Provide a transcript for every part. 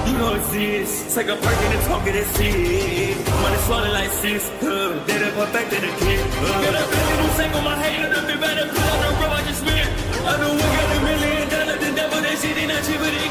You know it's this. Take a perk and talk it and see. Money swollen like sis. They done perfected the kid. Got a billion who take on my hate. Nothing better. Pull out the rope I just spit. I know we got $1 million. The devil, they shit ain't not cheaper than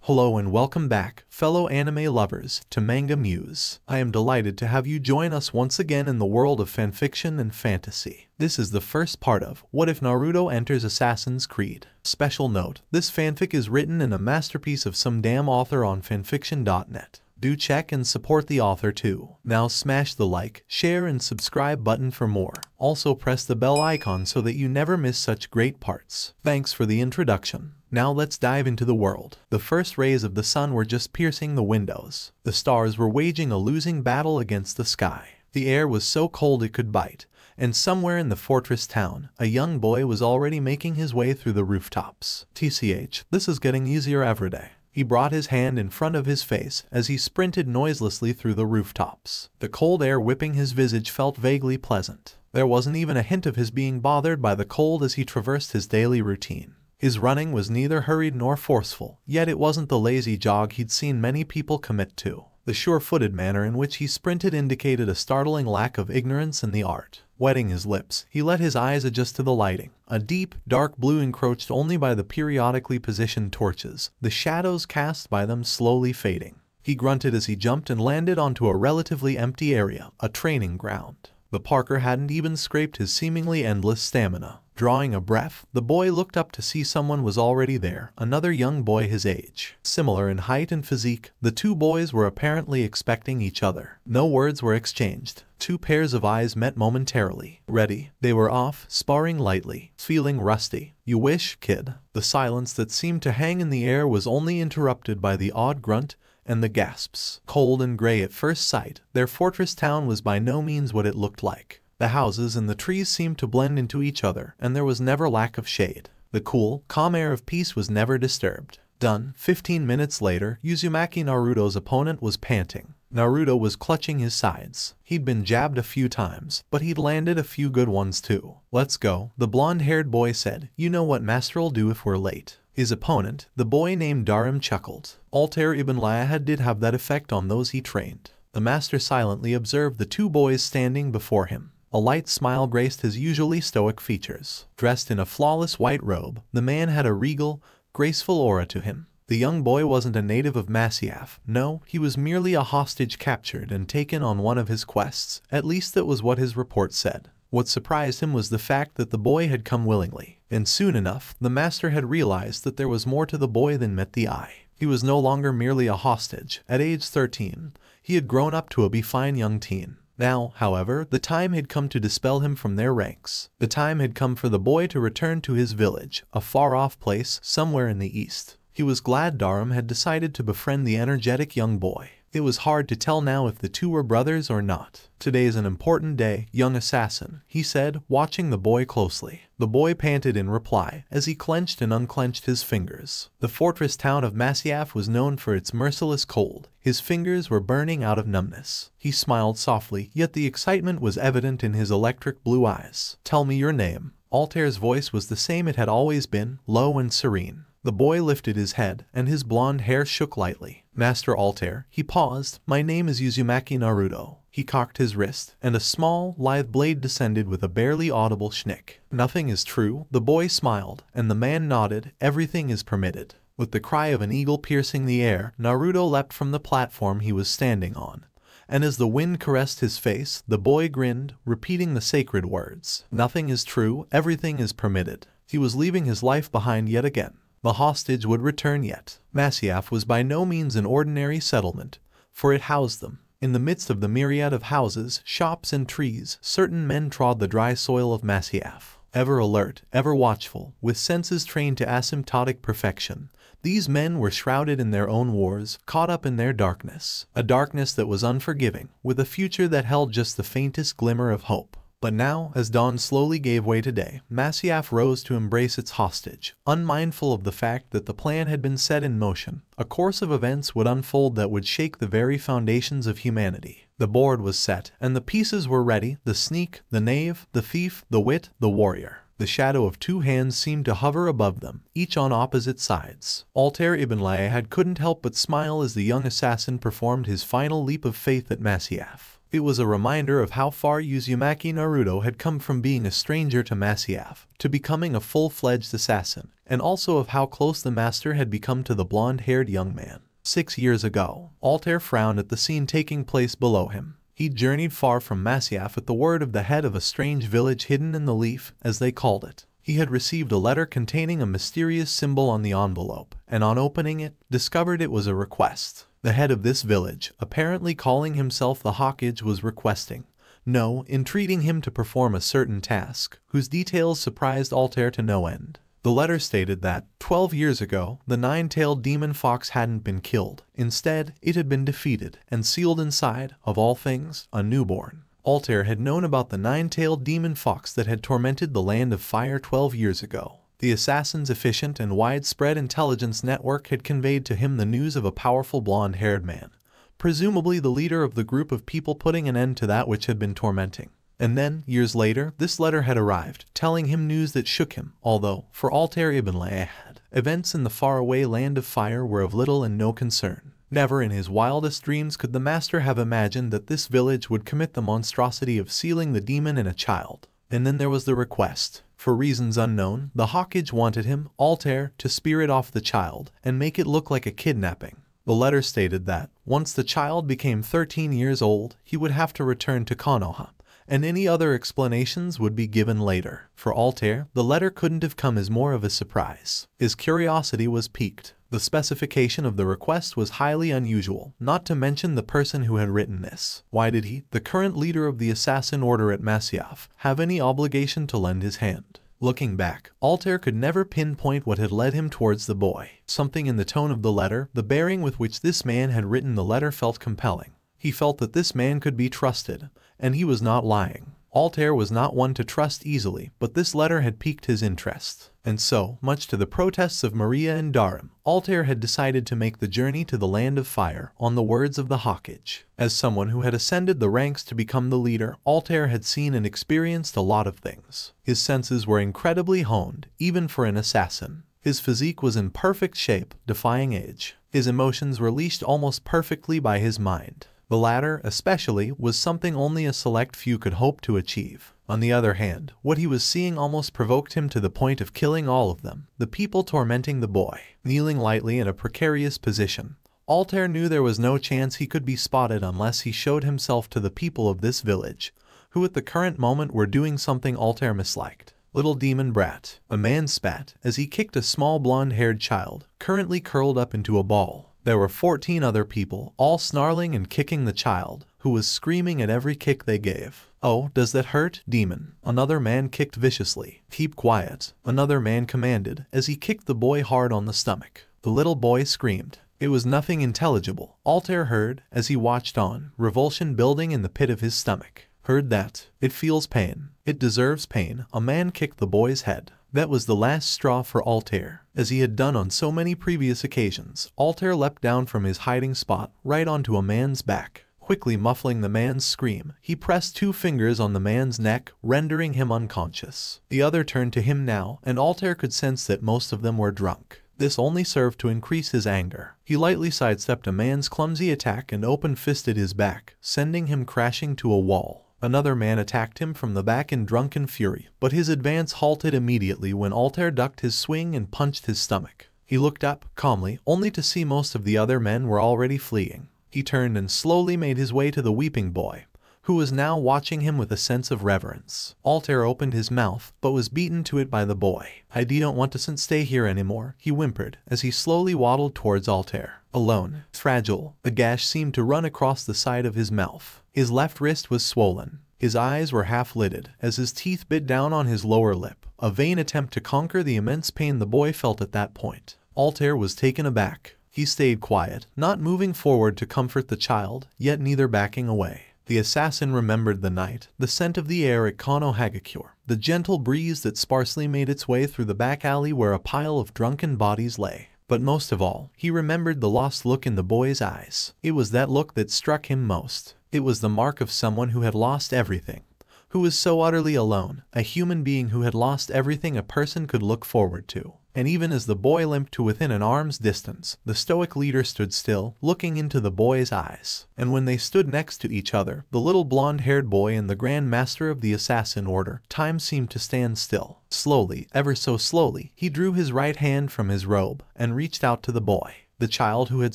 Hello and welcome back, fellow anime lovers, to MangaMuse. I am delighted to have you join us once again in the world of fanfiction and fantasy. This is the first part of What If Naruto Enters Assassin's Creed. Special note, this fanfic is written in a masterpiece of SomeDamn author on FANFICTIONnet. Do check and support the author too. Now smash the like, share and subscribe button for more. Also press the bell icon so that you never miss such great parts. Thanks for the introduction. Now let's dive into the world. The first rays of the sun were just piercing the windows. The stars were waging a losing battle against the sky. The air was so cold it could bite. And somewhere in the fortress town, a young boy was already making his way through the rooftops. TCH, this is getting easier every day. He brought his hand in front of his face as he sprinted noiselessly through the rooftops. The cold air whipping his visage felt vaguely pleasant. There wasn't even a hint of his being bothered by the cold as he traversed his daily routine. His running was neither hurried nor forceful, yet it wasn't the lazy jog he'd seen many people commit to. The sure-footed manner in which he sprinted indicated a startling lack of ignorance in the art. Wetting his lips, he let his eyes adjust to the lighting. A deep, dark blue encroached only by the periodically positioned torches, the shadows cast by them slowly fading. He grunted as he jumped and landed onto a relatively empty area, a training ground. The Parker hadn't even scraped his seemingly endless stamina. Drawing a breath, the boy looked up to see someone was already there, another young boy his age. Similar in height and physique, the two boys were apparently expecting each other. No words were exchanged. Two pairs of eyes met momentarily. Ready, they were off, sparring lightly. Feeling rusty. You wish, kid. The silence that seemed to hang in the air was only interrupted by the odd grunt and the gasps. Cold and gray at first sight, their fortress town was by no means what it looked like. The houses and the trees seemed to blend into each other, and there was never lack of shade. The cool, calm air of peace was never disturbed. Done. 15 minutes later, Uzumaki Naruto's opponent was panting. Naruto was clutching his sides. He'd been jabbed a few times, but he'd landed a few good ones too. Let's go, the blonde-haired boy said. You know what master'll do if we're late. His opponent, the boy named Darim, chuckled. Altair Ibn Layahad did have that effect on those he trained. The master silently observed the two boys standing before him. A light smile graced his usually stoic features. Dressed in a flawless white robe, the man had a regal, graceful aura to him. The young boy wasn't a native of Masyaf. No, he was merely a hostage captured and taken on one of his quests. At least that was what his report said. What surprised him was the fact that the boy had come willingly. And soon enough, the master had realized that there was more to the boy than met the eye. He was no longer merely a hostage. At age 13, he had grown up to a fine young teen. Now, however, the time had come to dispel him from their ranks. The time had come for the boy to return to his village, a far-off place somewhere in the east. He was glad Darim had decided to befriend the energetic young boy. It was hard to tell now if the two were brothers or not. Today's an important day, young assassin, he said, watching the boy closely. The boy panted in reply, as he clenched and unclenched his fingers. The fortress town of Masyaf was known for its merciless cold. His fingers were burning out of numbness. He smiled softly, yet the excitement was evident in his electric blue eyes. Tell me your name. Altair's voice was the same it had always been, low and serene. The boy lifted his head, and his blonde hair shook lightly. Master Altair, he paused. My name is Uzumaki Naruto. He cocked his wrist, and a small, lithe blade descended with a barely audible schnick. Nothing is true, the boy smiled, and the man nodded. Everything is permitted. With the cry of an eagle piercing the air, Naruto leapt from the platform he was standing on. And as the wind caressed his face, the boy grinned, repeating the sacred words. Nothing is true, everything is permitted. He was leaving his life behind yet again. The hostage would return yet. Masyaf was by no means an ordinary settlement, for it housed them. In the midst of the myriad of houses, shops and trees, certain men trod the dry soil of Masyaf. Ever alert, ever watchful, with senses trained to asymptotic perfection, these men were shrouded in their own wars, caught up in their darkness. A darkness that was unforgiving, with a future that held just the faintest glimmer of hope. But now, as dawn slowly gave way to day, Masyaf rose to embrace its hostage, unmindful of the fact that the plan had been set in motion. A course of events would unfold that would shake the very foundations of humanity. The board was set, and the pieces were ready: the sneak, the knave, the thief, the wit, the warrior. The shadow of two hands seemed to hover above them, each on opposite sides. Altair Ibn Layahad couldn't help but smile as the young assassin performed his final leap of faith at Masyaf. It was a reminder of how far Uzumaki Naruto had come from being a stranger to Masyaf to becoming a full-fledged assassin, and also of how close the master had become to the blonde-haired young man. 6 years ago, Altair frowned at the scene taking place below him. He'd journeyed far from Masyaf at the word of the head of a strange village hidden in the leaf, as they called it. He had received a letter containing a mysterious symbol on the envelope, and on opening it, discovered it was a request. The head of this village, apparently calling himself the Hawkeye, was requesting, no, entreating him to perform a certain task, whose details surprised Altair to no end. The letter stated that, 12 years ago, the nine-tailed demon fox hadn't been killed. Instead, it had been defeated, and sealed inside, of all things, a newborn. Altair had known about the nine-tailed demon fox that had tormented the Land of Fire 12 years ago. The assassin's efficient and widespread intelligence network had conveyed to him the news of a powerful blonde-haired man, presumably the leader of the group of people putting an end to that which had been tormenting. And then, years later, this letter had arrived, telling him news that shook him, although, for Altair Ibn Layahad, events in the faraway Land of Fire were of little and no concern. Never in his wildest dreams could the master have imagined that this village would commit the monstrosity of sealing the demon in a child. And then there was the request. For reasons unknown, the Hawkeye wanted him, Altair, to spirit off the child, and make it look like a kidnapping. The letter stated that, once the child became 13 years old, he would have to return to Konoha, and any other explanations would be given later. For Altair, the letter couldn't have come as more of a surprise. His curiosity was piqued. The specification of the request was highly unusual, not to mention the person who had written this. Why did he, the current leader of the assassin order at Masyaf, have any obligation to lend his hand? Looking back, Altair could never pinpoint what had led him towards the boy. Something in the tone of the letter, the bearing with which this man had written the letter felt compelling. He felt that this man could be trusted, and he was not lying. Altair was not one to trust easily, but this letter had piqued his interest. And so, much to the protests of Maria and Darim, Altair had decided to make the journey to the Land of Fire, on the words of the Hawkeye. As someone who had ascended the ranks to become the leader, Altair had seen and experienced a lot of things. His senses were incredibly honed, even for an assassin. His physique was in perfect shape, defying age. His emotions were leashed almost perfectly by his mind. The latter, especially, was something only a select few could hope to achieve. On the other hand, what he was seeing almost provoked him to the point of killing all of them, the people tormenting the boy. Kneeling lightly in a precarious position, Altair knew there was no chance he could be spotted unless he showed himself to the people of this village, who at the current moment were doing something Altair misliked. Little demon brat, a man spat as he kicked a small blonde-haired child, currently curled up into a ball. There were 14 other people, all snarling and kicking the child, who was screaming at every kick they gave. "Oh, does that hurt, demon?" Another man kicked viciously. "Keep quiet," another man commanded, as he kicked the boy hard on the stomach. The little boy screamed. It was nothing intelligible, Altair heard, as he watched on, revulsion building in the pit of his stomach. Heard that. It feels pain. It deserves pain. A man kicked the boy's head. That was the last straw for Altair. As he had done on so many previous occasions, Altair leapt down from his hiding spot, right onto a man's back. Quickly muffling the man's scream, he pressed 2 fingers on the man's neck, rendering him unconscious. The other turned to him now, and Altair could sense that most of them were drunk. This only served to increase his anger. He lightly sidestepped a man's clumsy attack and open-fisted his back, sending him crashing to a wall. Another man attacked him from the back in drunken fury, but his advance halted immediately when Altair ducked his swing and punched his stomach. He looked up, calmly, only to see most of the other men were already fleeing. He turned and slowly made his way to the weeping boy, who was now watching him with a sense of reverence. Altair opened his mouth, but was beaten to it by the boy. "I don't want to stay here anymore," he whimpered, as he slowly waddled towards Altair. Alone, fragile, a gash seemed to run across the side of his mouth. His left wrist was swollen. His eyes were half-lidded, as his teeth bit down on his lower lip, a vain attempt to conquer the immense pain the boy felt at that point. Altair was taken aback. He stayed quiet, not moving forward to comfort the child, yet neither backing away. The assassin remembered the night, the scent of the air at Konohagakure, the gentle breeze that sparsely made its way through the back alley where a pile of drunken bodies lay. But most of all, he remembered the lost look in the boy's eyes. It was that look that struck him most. It was the mark of someone who had lost everything, who was so utterly alone, a human being who had lost everything a person could look forward to. And even as the boy limped to within an arm's distance, the stoic leader stood still, looking into the boy's eyes. And when they stood next to each other, the little blonde-haired boy and the Grand Master of the Assassin Order, time seemed to stand still. Slowly, ever so slowly, he drew his right hand from his robe and reached out to the boy. The child who had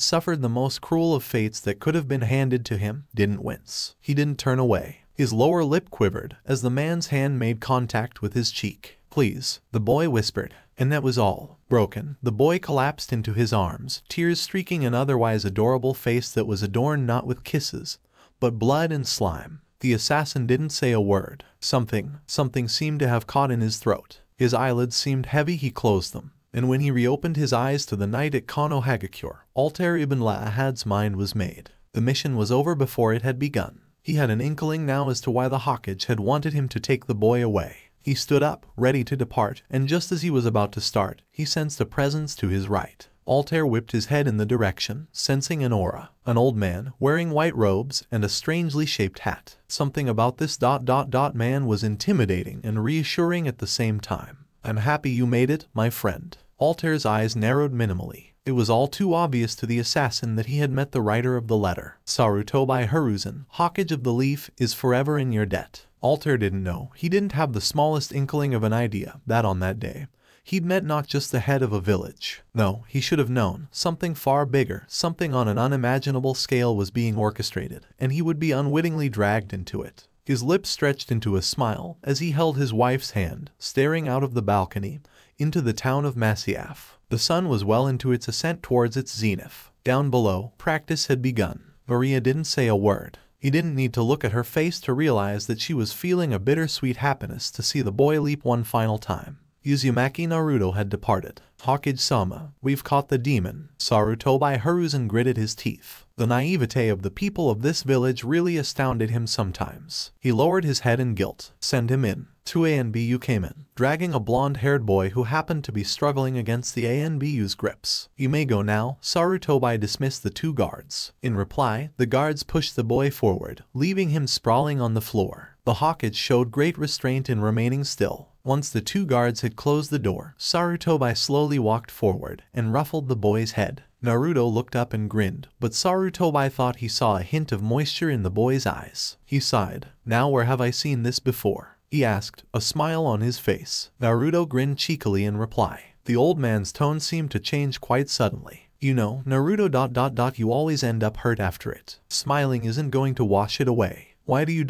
suffered the most cruel of fates that could have been handed to him didn't wince. He didn't turn away. His lower lip quivered as the man's hand made contact with his cheek. "Please," the boy whispered. And that was all. Broken, the boy collapsed into his arms, tears streaking an otherwise adorable face that was adorned not with kisses, but blood and slime. The assassin didn't say a word. Something seemed to have caught in his throat. His eyelids seemed heavy. He closed them. And when he reopened his eyes to the night at Kano Hagakure, Altair ibn La'ahad's mind was made. The mission was over before it had begun. He had an inkling now as to why the Hokage had wanted him to take the boy away. He stood up, ready to depart, and just as he was about to start, he sensed a presence to his right. Altair whipped his head in the direction, sensing an aura. An old man, wearing white robes and a strangely shaped hat. Something about this man was intimidating and reassuring at the same time. "I'm happy you made it, my friend." Altair's eyes narrowed minimally. It was all too obvious to the assassin that he had met the writer of the letter. Sarutobi Hiruzen, Hokage of the Leaf, is forever in your debt. Altair didn't know. He didn't have the smallest inkling of an idea that on that day, he'd met not just the head of a village. No, he should have known. Something far bigger, something on an unimaginable scale was being orchestrated, and he would be unwittingly dragged into it. His lips stretched into a smile as he held his wife's hand, staring out of the balcony into the town of Masyaf. The sun was well into its ascent towards its zenith. Down below, practice had begun. Maria didn't say a word. He didn't need to look at her face to realize that she was feeling a bittersweet happiness to see the boy leap one final time. Uzumaki Naruto had departed. "Hokage-sama, we've caught the demon." Sarutobi Hiruzen gritted his teeth. The naivete of the people of this village really astounded him sometimes. He lowered his head in guilt. "Send him in." Two ANBU came in, dragging a blonde-haired boy who happened to be struggling against the ANBU's grips. "You may go now." Sarutobi dismissed the two guards. In reply, the guards pushed the boy forward, leaving him sprawling on the floor. The Hokage showed great restraint in remaining still. Once the two guards had closed the door, Sarutobi slowly walked forward and ruffled the boy's head. Naruto looked up and grinned, but Sarutobi thought he saw a hint of moisture in the boy's eyes. He sighed. "Now where have I seen this before?" he asked, a smile on his face. Naruto grinned cheekily in reply. The old man's tone seemed to change quite suddenly. "You know, Naruto ... you always end up hurt after it. Smiling isn't going to wash it away. Why do you ...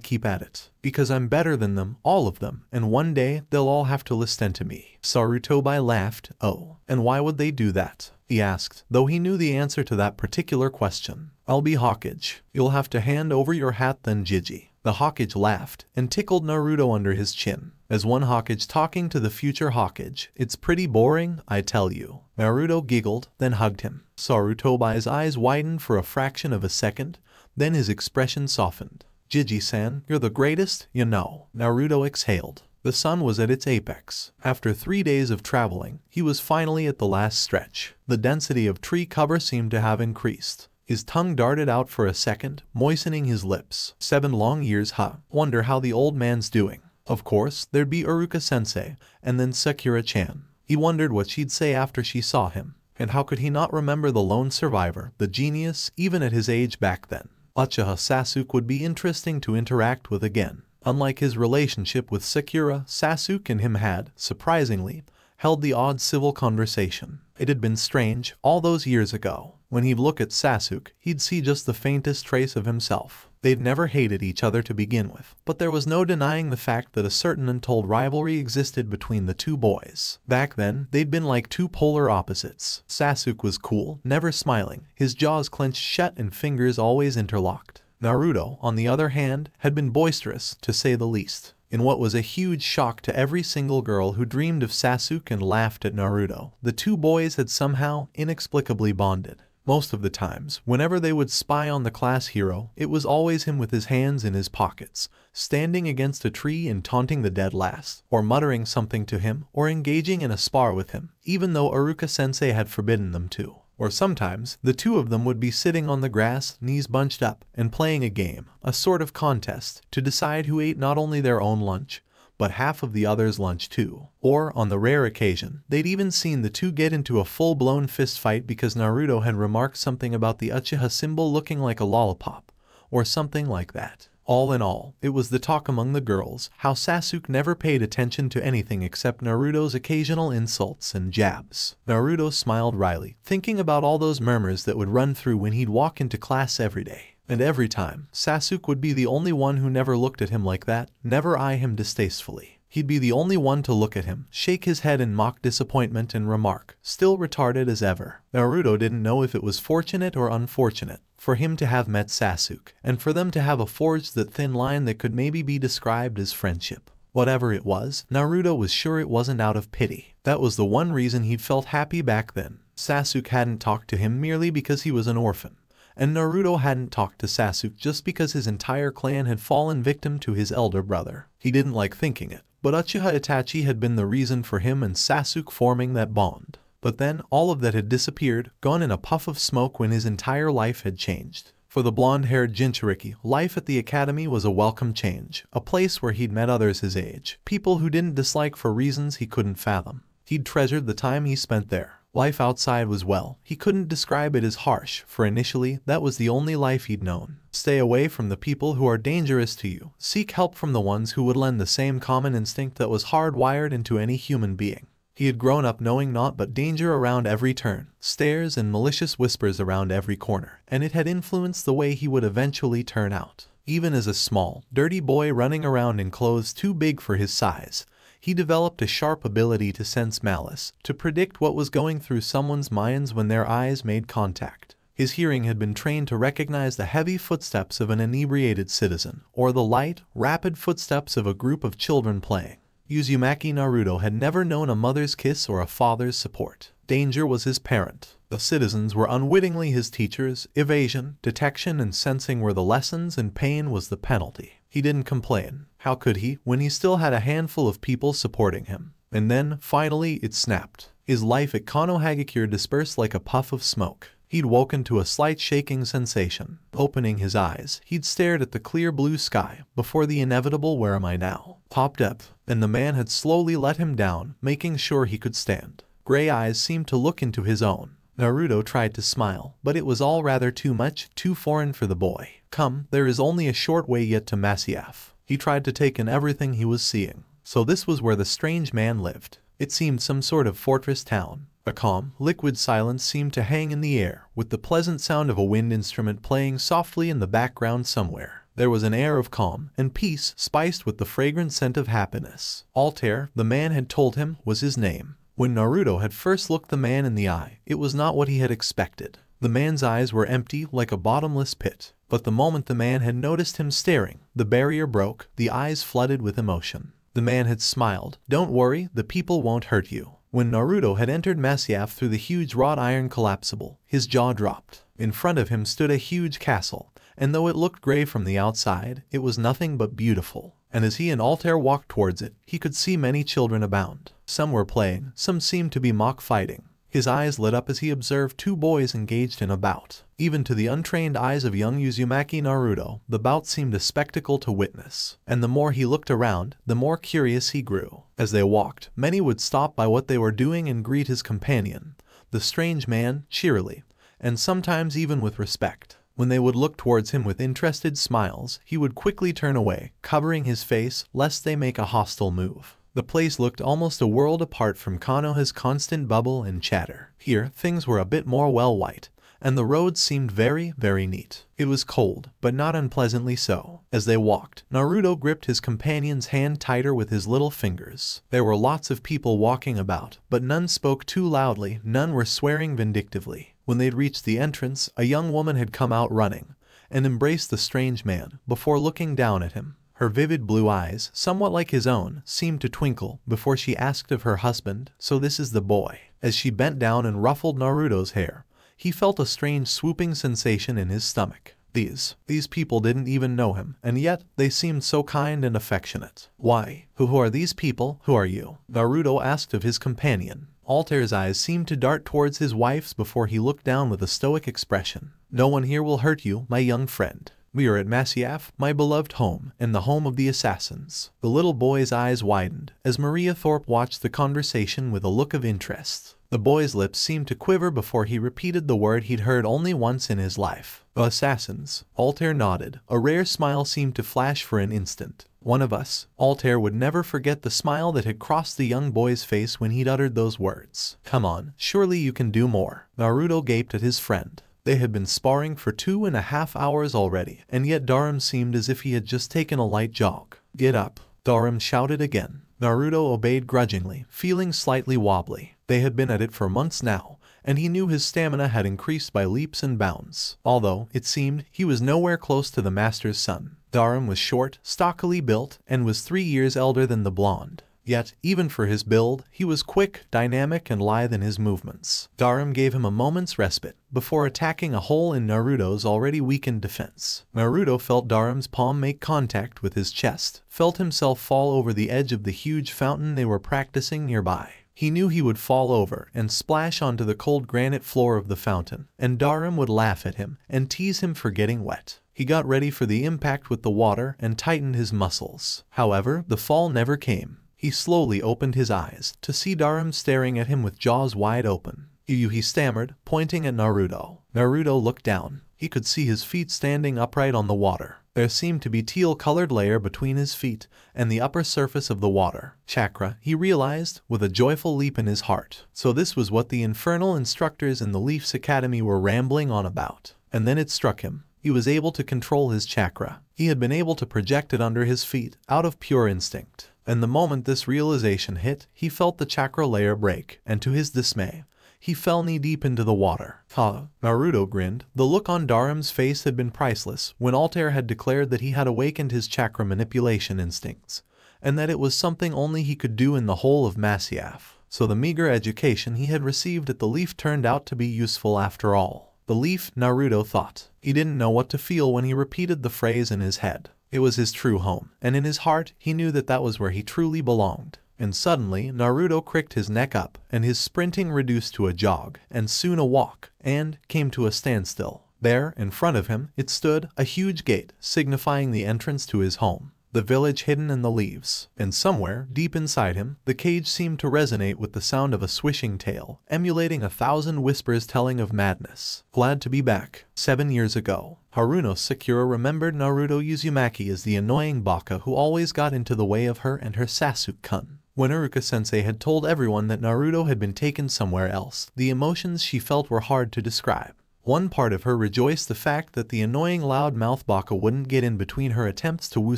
keep at it?" "Because I'm better than them, all of them, and one day they'll all have to listen to me." Sarutobi laughed. "Oh, and why would they do that?" he asked, though he knew the answer to that particular question. "I'll be Hokage. You'll have to hand over your hat then, Jiji." The Hokage laughed and tickled Naruto under his chin. As one Hokage talking to the future Hokage, "It's pretty boring, I tell you." Naruto giggled, then hugged him. Sarutobi's eyes widened for a fraction of a second, then his expression softened. "Jiji-san, you're the greatest, you know." Naruto exhaled. The sun was at its apex. After 3 days of traveling, he was finally at the last stretch. The density of tree cover seemed to have increased. His tongue darted out for a second, moistening his lips. 7 long years, huh? Wonder how the old man's doing. Of course, there'd be Iruka-sensei, and then Sakura-chan. He wondered what she'd say after she saw him. And how could he not remember the lone survivor, the genius, even at his age back then? Uchiha Sasuke would be interesting to interact with again. Unlike his relationship with Sakura, Sasuke and him had, surprisingly, held the odd civil conversation. It had been strange, all those years ago. When he'd look at Sasuke, he'd see just the faintest trace of himself. They'd never hated each other to begin with, but there was no denying the fact that a certain untold rivalry existed between the two boys. Back then, they'd been like two polar opposites. Sasuke was cool, never smiling, his jaws clenched shut and fingers always interlocked. Naruto, on the other hand, had been boisterous, to say the least. In what was a huge shock to every single girl who dreamed of Sasuke and laughed at Naruto, the two boys had somehow, inexplicably bonded. Most of the times, whenever they would spy on the class hero, it was always him with his hands in his pockets, standing against a tree and taunting the dead last, or muttering something to him, or engaging in a spar with him, even though Aruka-sensei had forbidden them to. Or sometimes, the two of them would be sitting on the grass, knees bunched up, and playing a game, a sort of contest, to decide who ate not only their own lunch, but half of the other's lunch too. Or, on the rare occasion, they'd even seen the two get into a full-blown fist fight because Naruto had remarked something about the Uchiha symbol looking like a lollipop, or something like that. All in all, it was the talk among the girls, how Sasuke never paid attention to anything except Naruto's occasional insults and jabs. Naruto smiled wryly, thinking about all those murmurs that would run through when he'd walk into class every day. And every time, Sasuke would be the only one who never looked at him like that, never eye him distastefully. He'd be the only one to look at him, shake his head in mock disappointment and remark, still retarded as ever. Naruto didn't know if it was fortunate or unfortunate for him to have met Sasuke, and for them to have forged that thin line that could maybe be described as friendship. Whatever it was, Naruto was sure it wasn't out of pity. That was the one reason he'd felt happy back then. Sasuke hadn't talked to him merely because he was an orphan, and Naruto hadn't talked to Sasuke just because his entire clan had fallen victim to his elder brother. He didn't like thinking it, but Uchiha Itachi had been the reason for him and Sasuke forming that bond. But then, all of that had disappeared, gone in a puff of smoke when his entire life had changed. For the blonde-haired Jinchuriki, life at the academy was a welcome change, a place where he'd met others his age, people who didn't dislike for reasons he couldn't fathom. He'd treasured the time he spent there. Life outside was, well, he couldn't describe it as harsh, for initially, that was the only life he'd known. Stay away from the people who are dangerous to you. Seek help from the ones who would lend the same common instinct that was hardwired into any human being. He had grown up knowing naught but danger around every turn, stares and malicious whispers around every corner, and it had influenced the way he would eventually turn out. Even as a small, dirty boy running around in clothes too big for his size, he developed a sharp ability to sense malice, to predict what was going through someone's minds when their eyes made contact. His hearing had been trained to recognize the heavy footsteps of an inebriated citizen, or the light, rapid footsteps of a group of children playing. Uzumaki Naruto had never known a mother's kiss or a father's support. Danger was his parent. The citizens were unwittingly his teachers. Evasion, detection, and sensing were the lessons, and pain was the penalty. He didn't complain. How could he, when he still had a handful of people supporting him? And then, finally, it snapped. His life at Konohagakure dispersed like a puff of smoke. He'd woken to a slight shaking sensation. Opening his eyes, he'd stared at the clear blue sky before the inevitable "where am I now?" popped up, and the man had slowly let him down, making sure he could stand. Gray eyes seemed to look into his own. Naruto tried to smile, but it was all rather too much, too foreign for the boy. Come, there is only a short way yet to Masyaf. He tried to take in everything he was seeing. So this was where the strange man lived. It seemed some sort of fortress town. A calm, liquid silence seemed to hang in the air, with the pleasant sound of a wind instrument playing softly in the background somewhere. There was an air of calm and peace spiced with the fragrant scent of happiness. Altair, the man had told him, was his name. When Naruto had first looked the man in the eye, it was not what he had expected. The man's eyes were empty like a bottomless pit. But the moment the man had noticed him staring, the barrier broke, the eyes flooded with emotion. The man had smiled. Don't worry, the people won't hurt you. When Naruto had entered Masyaf through the huge wrought iron collapsible, his jaw dropped. In front of him stood a huge castle, and though it looked gray from the outside, it was nothing but beautiful. And as he and Altair walked towards it, he could see many children abound. Some were playing, some seemed to be mock fighting. His eyes lit up as he observed two boys engaged in a bout. Even to the untrained eyes of young Uzumaki Naruto, the bout seemed a spectacle to witness. And the more he looked around, the more curious he grew. As they walked, many would stop by what they were doing and greet his companion, the strange man, cheerily, and sometimes even with respect. When they would look towards him with interested smiles, he would quickly turn away, covering his face, lest they make a hostile move. The place looked almost a world apart from Konoha's constant bubble and chatter. Here, things were a bit more well-white, and the roads seemed very, very neat. It was cold, but not unpleasantly so. As they walked, Naruto gripped his companion's hand tighter with his little fingers. There were lots of people walking about, but none spoke too loudly, none were swearing vindictively. When they'd reached the entrance, a young woman had come out running, and embraced the strange man, before looking down at him. Her vivid blue eyes, somewhat like his own, seemed to twinkle before she asked of her husband, "So this is the boy." As she bent down and ruffled Naruto's hair, He felt a strange swooping sensation in his stomach. These people didn't even know him, and yet they seemed so kind and affectionate. Why? Who are these people? Who are you? Naruto asked of his companion. Altair's eyes seemed to dart towards his wife's before he looked down with a stoic expression. No one here will hurt you, my young friend. We are at Masyaf, my beloved home, and the home of the assassins. The little boy's eyes widened as Maria Thorpe watched the conversation with a look of interest. The boy's lips seemed to quiver before he repeated the word he'd heard only once in his life. Assassins. Altair nodded. A rare smile seemed to flash for an instant. One of us. Altair would never forget the smile that had crossed the young boy's face when he'd uttered those words. Come on, surely you can do more. Naruto gaped at his friend. They had been sparring for 2.5 hours already, and yet Darum seemed as if he had just taken a light jog. Get up. Darum shouted again. Naruto obeyed grudgingly, feeling slightly wobbly. They had been at it for months now, and he knew his stamina had increased by leaps and bounds, although, it seemed, he was nowhere close to the master's son. Darum was short, stockily built, and was 3 years elder than the blonde. Yet, even for his build, he was quick, dynamic, and lithe in his movements. Darum gave him a moment's respite before attacking a hole in Naruto's already weakened defense. Naruto felt Darum's palm make contact with his chest, felt himself fall over the edge of the huge fountain they were practicing nearby. He knew he would fall over and splash onto the cold granite floor of the fountain, and Darum would laugh at him and tease him for getting wet. He got ready for the impact with the water and tightened his muscles. However, the fall never came. He slowly opened his eyes to see Darum staring at him with jaws wide open. "You," he stammered, pointing at Naruto. Naruto looked down. He could see his feet standing upright on the water. There seemed to be teal-colored layer between his feet and the upper surface of the water. Chakra, he realized, with a joyful leap in his heart. So this was what the infernal instructors in the Leafs Academy were rambling on about. And then it struck him. He was able to control his chakra. He had been able to project it under his feet, out of pure instinct. And the moment this realization hit, he felt the chakra layer break, and to his dismay, he fell knee-deep into the water. Naruto grinned. The look on Darum's face had been priceless when Altair had declared that he had awakened his chakra manipulation instincts, and that it was something only he could do in the whole of Masyaf. So the meager education he had received at the Leaf turned out to be useful after all. The Leaf, Naruto thought. He didn't know what to feel when he repeated the phrase in his head. It was his true home, and in his heart, he knew that that was where he truly belonged. And suddenly, Naruto cricked his neck up, and his sprinting reduced to a jog, and soon a walk, and came to a standstill. There, in front of him, it stood, a huge gate, signifying the entrance to his home. The village hidden in the leaves, and somewhere, deep inside him, the cage seemed to resonate with the sound of a swishing tail, emulating 1,000 whispers telling of madness. Glad to be back. 7 years ago, Haruno Sakura remembered Naruto Uzumaki as the annoying baka who always got into the way of her and her Sasuke-kun. When Iruka-sensei had told everyone that Naruto had been taken somewhere else, the emotions she felt were hard to describe. One part of her rejoiced the fact that the annoying loud-mouthed baka wouldn't get in between her attempts to woo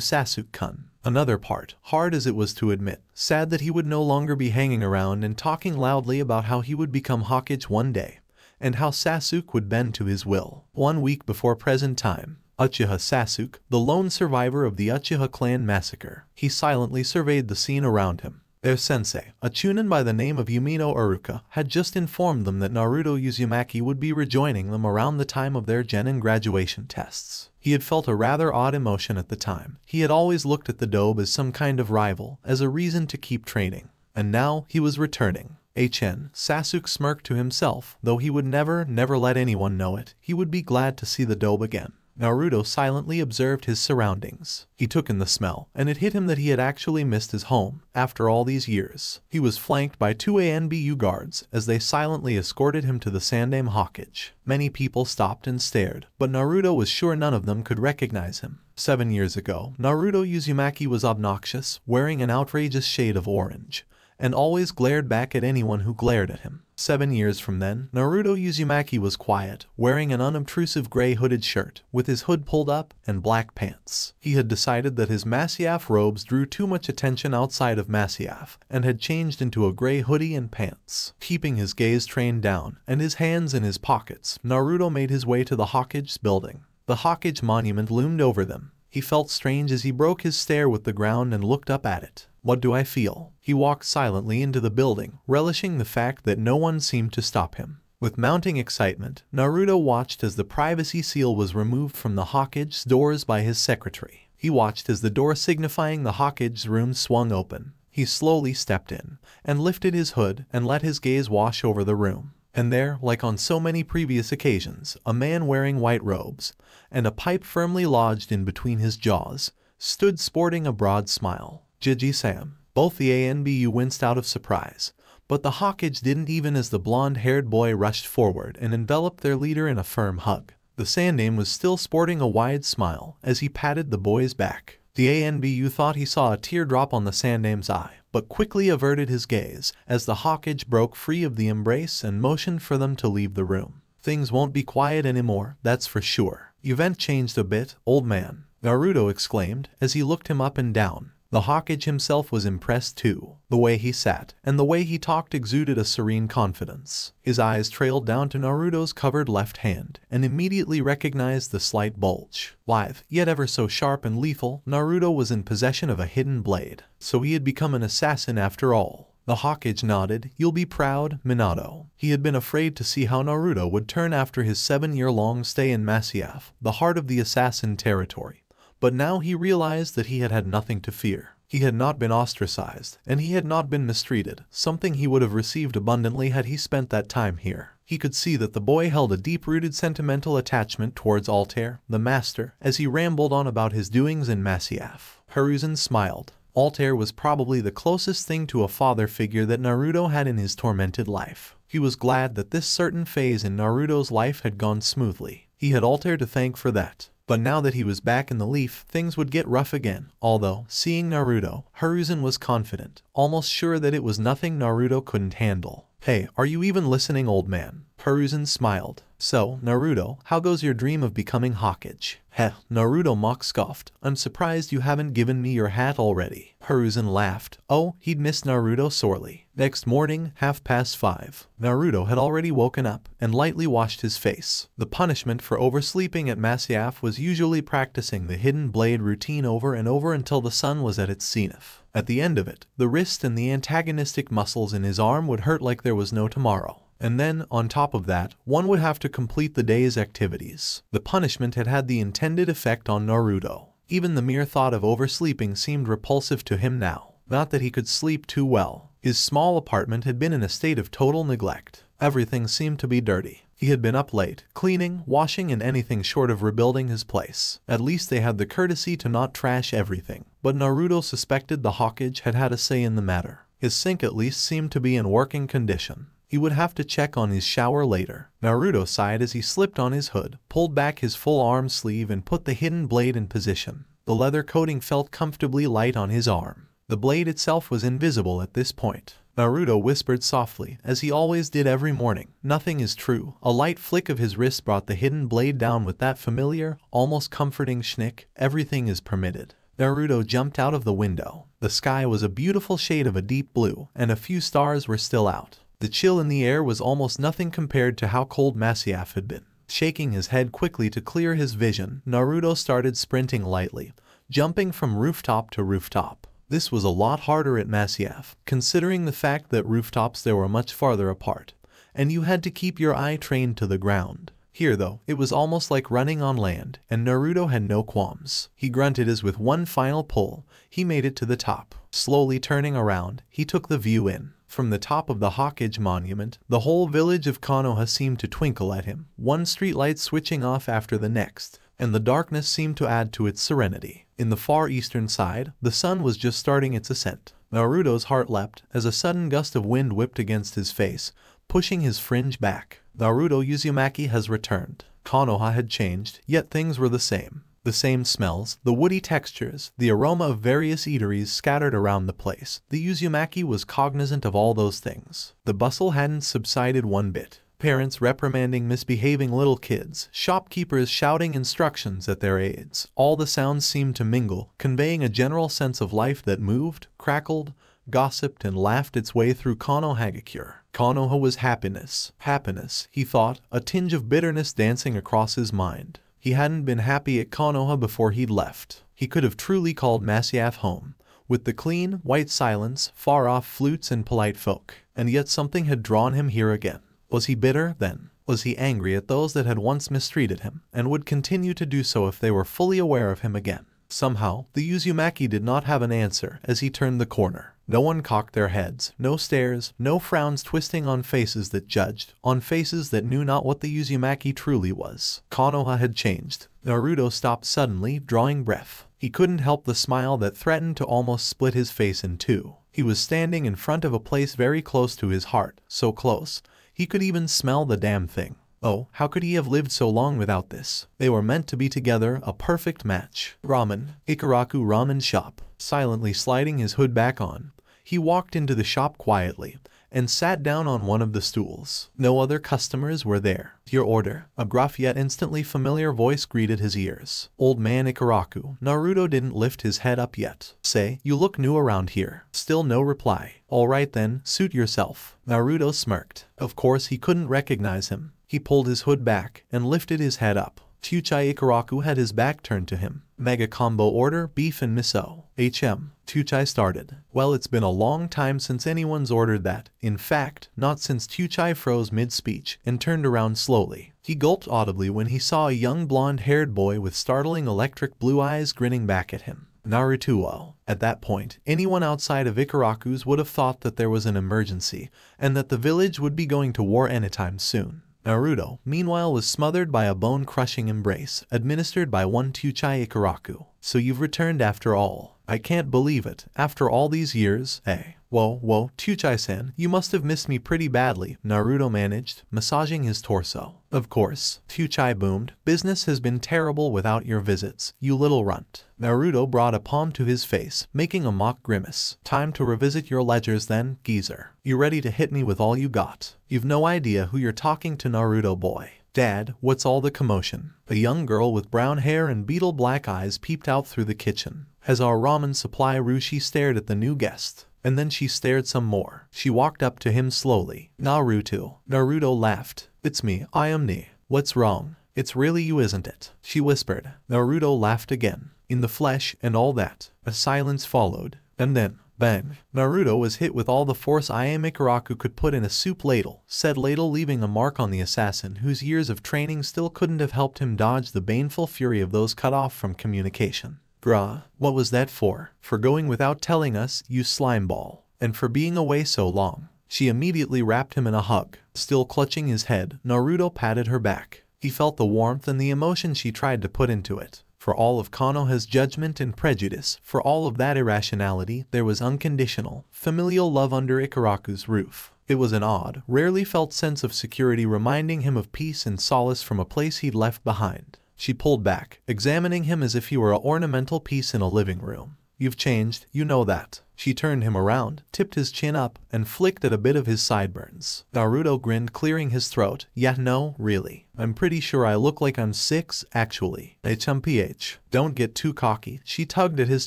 Sasuke-kun. Another part, hard as it was to admit, sad that he would no longer be hanging around and talking loudly about how he would become Hokage one day, and how Sasuke would bend to his will. 1 week before present time, Uchiha Sasuke, the lone survivor of the Uchiha clan massacre, he silently surveyed the scene around him. Their sensei, a chunin by the name of Yumino Iruka, had just informed them that Naruto Uzumaki would be rejoining them around the time of their genin graduation tests. He had felt a rather odd emotion at the time. He had always looked at the dobe as some kind of rival, as a reason to keep training. And now, he was returning. Sasuke smirked to himself, though he would never let anyone know it. He would be glad to see the dobe again. Naruto silently observed his surroundings. He took in the smell, and it hit him that he had actually missed his home, after all these years. He was flanked by 2 ANBU guards, as they silently escorted him to the SomeDamn Hokage. Many people stopped and stared, but Naruto was sure none of them could recognize him. 7 years ago, Naruto Uzumaki was obnoxious, wearing an outrageous shade of orange, and always glared back at anyone who glared at him. 7 years from then, Naruto Uzumaki was quiet, wearing an unobtrusive gray hooded shirt, with his hood pulled up, and black pants. He had decided that his Masyaf robes drew too much attention outside of Masyaf, and had changed into a gray hoodie and pants. Keeping his gaze trained down, and his hands in his pockets, Naruto made his way to the Hokage's building. The Hokage monument loomed over them. He felt strange as he broke his stare with the ground and looked up at it. What do I feel? He walked silently into the building, relishing the fact that no one seemed to stop him. With mounting excitement, Naruto watched as the privacy seal was removed from the Hokage's doors by his secretary. He watched as the door signifying the Hokage's room swung open. He slowly stepped in, and lifted his hood and let his gaze wash over the room. And there, like on so many previous occasions, a man wearing white robes, and a pipe firmly lodged in between his jaws, stood sporting a broad smile. Jiji-sam. Both the A and BU winced out of surprise, but the Hokage didn't, even as the blonde-haired boy rushed forward and enveloped their leader in a firm hug. The SomeDamn was still sporting a wide smile as he patted the boy's back. The ANBU thought he saw a teardrop on the SomeDamm's eye, but quickly averted his gaze as the Hokage broke free of the embrace and motioned for them to leave the room. Things won't be quiet anymore, that's for sure. Event changed a bit, old man, Naruto exclaimed as he looked him up and down. The Hokage himself was impressed too. The way he sat and the way he talked exuded a serene confidence. His eyes trailed down to Naruto's covered left hand and immediately recognized the slight bulge. Lithe, yet ever so sharp and lethal, Naruto was in possession of a hidden blade. So he had become an assassin after all. The Hokage nodded. You'll be proud, Minato. He had been afraid to see how Naruto would turn after his 7-year-long stay in Masyaf, the heart of the assassin territory. But now he realized that he had had nothing to fear. He had not been ostracized, and he had not been mistreated, something he would have received abundantly had he spent that time here. He could see that the boy held a deep-rooted sentimental attachment towards Altair, the master, as he rambled on about his doings in Masyaf. Hiruzen smiled. Altair was probably the closest thing to a father figure that Naruto had in his tormented life. He was glad that this certain phase in Naruto's life had gone smoothly. He had Altair to thank for that. But now that he was back in the leaf, things would get rough again. Although, seeing Naruto, Hiruzen was confident, almost sure that it was nothing Naruto couldn't handle. Hey, are you even listening, old man? Hiruzen smiled. So, Naruto, how goes your dream of becoming Hokage? Heh, Naruto mock scoffed. I'm surprised you haven't given me your hat already. Hiruzen laughed. Oh, he'd missed Naruto sorely. Next morning, 5:30. Naruto had already woken up and lightly washed his face. The punishment for oversleeping at Masyaf was usually practicing the hidden blade routine over and over until the sun was at its zenith. At the end of it, the wrist and the antagonistic muscles in his arm would hurt like there was no tomorrow. And then, on top of that, one would have to complete the day's activities. The punishment had had the intended effect on Naruto. Even the mere thought of oversleeping seemed repulsive to him now. Not that he could sleep too well. His small apartment had been in a state of total neglect. Everything seemed to be dirty. He had been up late, cleaning, washing, and anything short of rebuilding his place. At least they had the courtesy to not trash everything. But Naruto suspected the Hokage had had a say in the matter. His sink at least seemed to be in working condition. He would have to check on his shower later. Naruto sighed as he slipped on his hood, pulled back his full arm sleeve and put the hidden blade in position. The leather coating felt comfortably light on his arm. The blade itself was invisible at this point. Naruto whispered softly, as he always did every morning. Nothing is true. A light flick of his wrist brought the hidden blade down with that familiar, almost comforting schnick. Everything is permitted. Naruto jumped out of the window. The sky was a beautiful shade of a deep blue, and a few stars were still out. The chill in the air was almost nothing compared to how cold Masyaf had been. Shaking his head quickly to clear his vision, Naruto started sprinting lightly, jumping from rooftop to rooftop. This was a lot harder at Masyaf, considering the fact that rooftops there were much farther apart, and you had to keep your eye trained to the ground. Here though, it was almost like running on land, and Naruto had no qualms. He grunted as with one final pull, he made it to the top. Slowly turning around, he took the view in. From the top of the Hokage monument, the whole village of Konoha seemed to twinkle at him, one streetlight switching off after the next, and the darkness seemed to add to its serenity. In the far eastern side, the sun was just starting its ascent. Naruto's heart leapt as a sudden gust of wind whipped against his face, pushing his fringe back. Naruto Uzumaki has returned. Konoha had changed, yet things were the same. The same smells, the woody textures, the aroma of various eateries scattered around the place. The Uzumaki was cognizant of all those things. The bustle hadn't subsided one bit. Parents reprimanding misbehaving little kids, shopkeepers shouting instructions at their aides. All the sounds seemed to mingle, conveying a general sense of life that moved, crackled, gossiped, and laughed its way through Konohagakure. Konoha was happiness. Happiness, he thought, a tinge of bitterness dancing across his mind. He hadn't been happy at Konoha before he'd left. He could have truly called Masyaf home, with the clean, white silence, far-off flutes and polite folk. And yet something had drawn him here again. Was he bitter, then? Was he angry at those that had once mistreated him, and would continue to do so if they were fully aware of him again? Somehow, the Uzumaki did not have an answer as he turned the corner. No one cocked their heads, no stares, no frowns twisting on faces that judged, on faces that knew not what the Uzumaki truly was. Konoha had changed. Naruto stopped suddenly, drawing breath. He couldn't help the smile that threatened to almost split his face in two. He was standing in front of a place very close to his heart, so close, he could even smell the damn thing. Oh, how could he have lived so long without this? They were meant to be together, a perfect match. Ramen. Ikaraku Ramen Shop. Silently sliding his hood back on, he walked into the shop quietly and sat down on one of the stools. No other customers were there. Your order. A gruff yet instantly familiar voice greeted his ears. Old man Ikaraku. Naruto didn't lift his head up yet. Say, you look new around here. Still no reply. Alright then, suit yourself. Naruto smirked. Of course he couldn't recognize him. He pulled his hood back and lifted his head up. Chuchai Ikaraku had his back turned to him. Mega combo order, beef and miso. Chuchai started. Well, it's been a long time since anyone's ordered that. In fact, not since Chuchai froze mid-speech and turned around slowly. He gulped audibly when he saw a young blonde-haired boy with startling electric blue eyes grinning back at him. Naruto. At that point, anyone outside of Ikaraku's would have thought that there was an emergency and that the village would be going to war anytime soon. Naruto, meanwhile, was smothered by a bone-crushing embrace, administered by one Chuchai Ikaraku. So you've returned after all. I can't believe it. After all these years, eh? Whoa, Chuchai-san, you must have missed me pretty badly, Naruto managed, massaging his torso. Of course, Chuchai boomed. Business has been terrible without your visits, you little runt. Naruto brought a palm to his face, making a mock grimace. Time to revisit your ledgers then, geezer. You ready to hit me with all you got? You've no idea who you're talking to, Naruto boy. Dad, what's all the commotion? A young girl with brown hair and beetle black eyes peeped out through the kitchen. As our ramen supply grew, she stared at the new guest. And then she stared some more. She walked up to him slowly. Naruto. Naruto laughed. It's me, I am Ni. What's wrong? It's really you, isn't it? She whispered. Naruto laughed again. In the flesh and all that. A silence followed. And then, bang. Naruto was hit with all the force Ikaraku could put in a soup ladle, said ladle leaving a mark on the assassin whose years of training still couldn't have helped him dodge the baneful fury of those cut off from communication. Bruh, what was that for? For going without telling us, you slimeball. And for being away so long. She immediately wrapped him in a hug. Still clutching his head, Naruto patted her back. He felt the warmth and the emotion she tried to put into it. For all of Konoha's judgment and prejudice, for all of that irrationality, there was unconditional, familial love under Ikaraku's roof. It was an odd, rarely felt sense of security reminding him of peace and solace from a place he'd left behind. She pulled back, examining him as if he were an ornamental piece in a living room. You've changed, you know that. She turned him around, tipped his chin up, and flicked at a bit of his sideburns. Naruto grinned, clearing his throat. Yeah, no, really. I'm pretty sure I look like I'm 6, actually. HMPH. Don't get too cocky. She tugged at his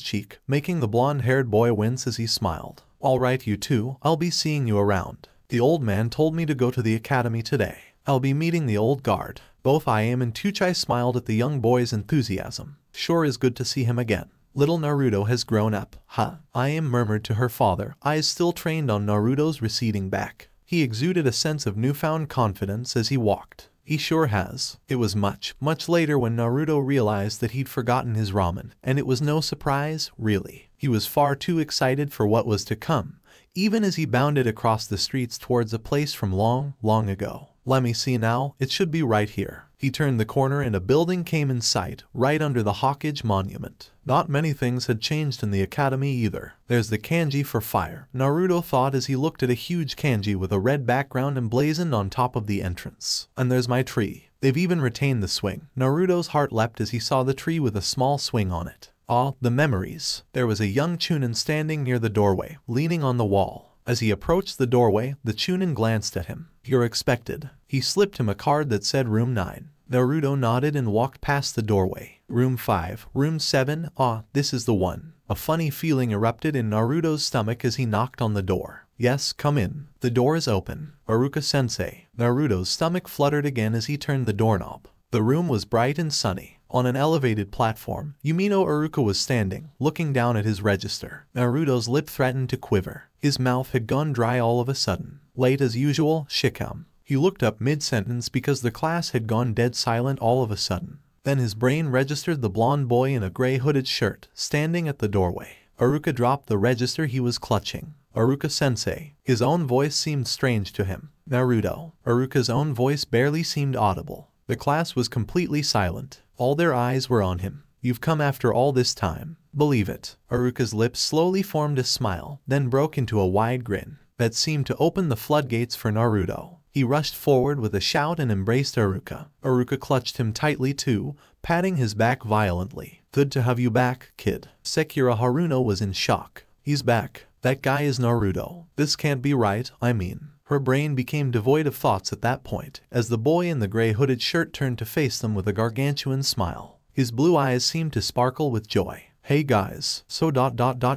cheek, making the blonde-haired boy wince as he smiled. Alright, you two, I'll be seeing you around. The old man told me to go to the academy today. I'll be meeting the old guard. Both I am and Chuchai smiled at the young boy's enthusiasm. Sure is good to see him again. Little Naruto has grown up. Huh? I am murmured to her father, eyes still trained on Naruto's receding back. He exuded a sense of newfound confidence as he walked. He sure has. It was much later when Naruto realized that he'd forgotten his ramen, and it was no surprise, really. He was far too excited for what was to come, even as he bounded across the streets towards a place from long ago. Let me see now, it should be right here. He turned the corner and a building came in sight, right under the Hawkage Monument. Not many things had changed in the academy either. There's the kanji for fire, Naruto thought as he looked at a huge kanji with a red background emblazoned on top of the entrance. And there's my tree. They've even retained the swing. Naruto's heart leapt as he saw the tree with a small swing on it. Ah, the memories. There was a young Chunin standing near the doorway, leaning on the wall. As he approached the doorway, the Chunin glanced at him. You're expected. He slipped him a card that said room 9. Naruto nodded and walked past the doorway. Room 5, room 7, this is the one. A funny feeling erupted in Naruto's stomach as he knocked on the door. Yes, come in. The door is open. Iruka-sensei. Naruto's stomach fluttered again as he turned the doorknob. The room was bright and sunny. On an elevated platform, Yumino Iruka was standing, looking down at his register. Naruto's lip threatened to quiver. His mouth had gone dry all of a sudden. Late as usual, Shikam. He looked up mid-sentence because the class had gone dead silent all of a sudden. Then his brain registered the blonde boy in a gray hooded shirt, standing at the doorway. Aruka dropped the register he was clutching. Aruka-sensei. His own voice seemed strange to him. Naruto. Aruka's own voice barely seemed audible. The class was completely silent. All their eyes were on him. You've come after all this time. Believe it. Aruka's lips slowly formed a smile, then broke into a wide grin that seemed to open the floodgates for Naruto. He rushed forward with a shout and embraced Aruka. Aruka clutched him tightly too, patting his back violently. Good to have you back, kid. Sekira Haruno was in shock. He's back. That guy is Naruto. This can't be right, I mean. Her brain became devoid of thoughts at that point, as the boy in the gray hooded shirt turned to face them with a gargantuan smile. His blue eyes seemed to sparkle with joy. Hey guys, so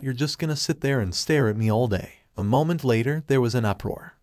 you're just gonna sit there and stare at me all day. A moment later, there was an uproar.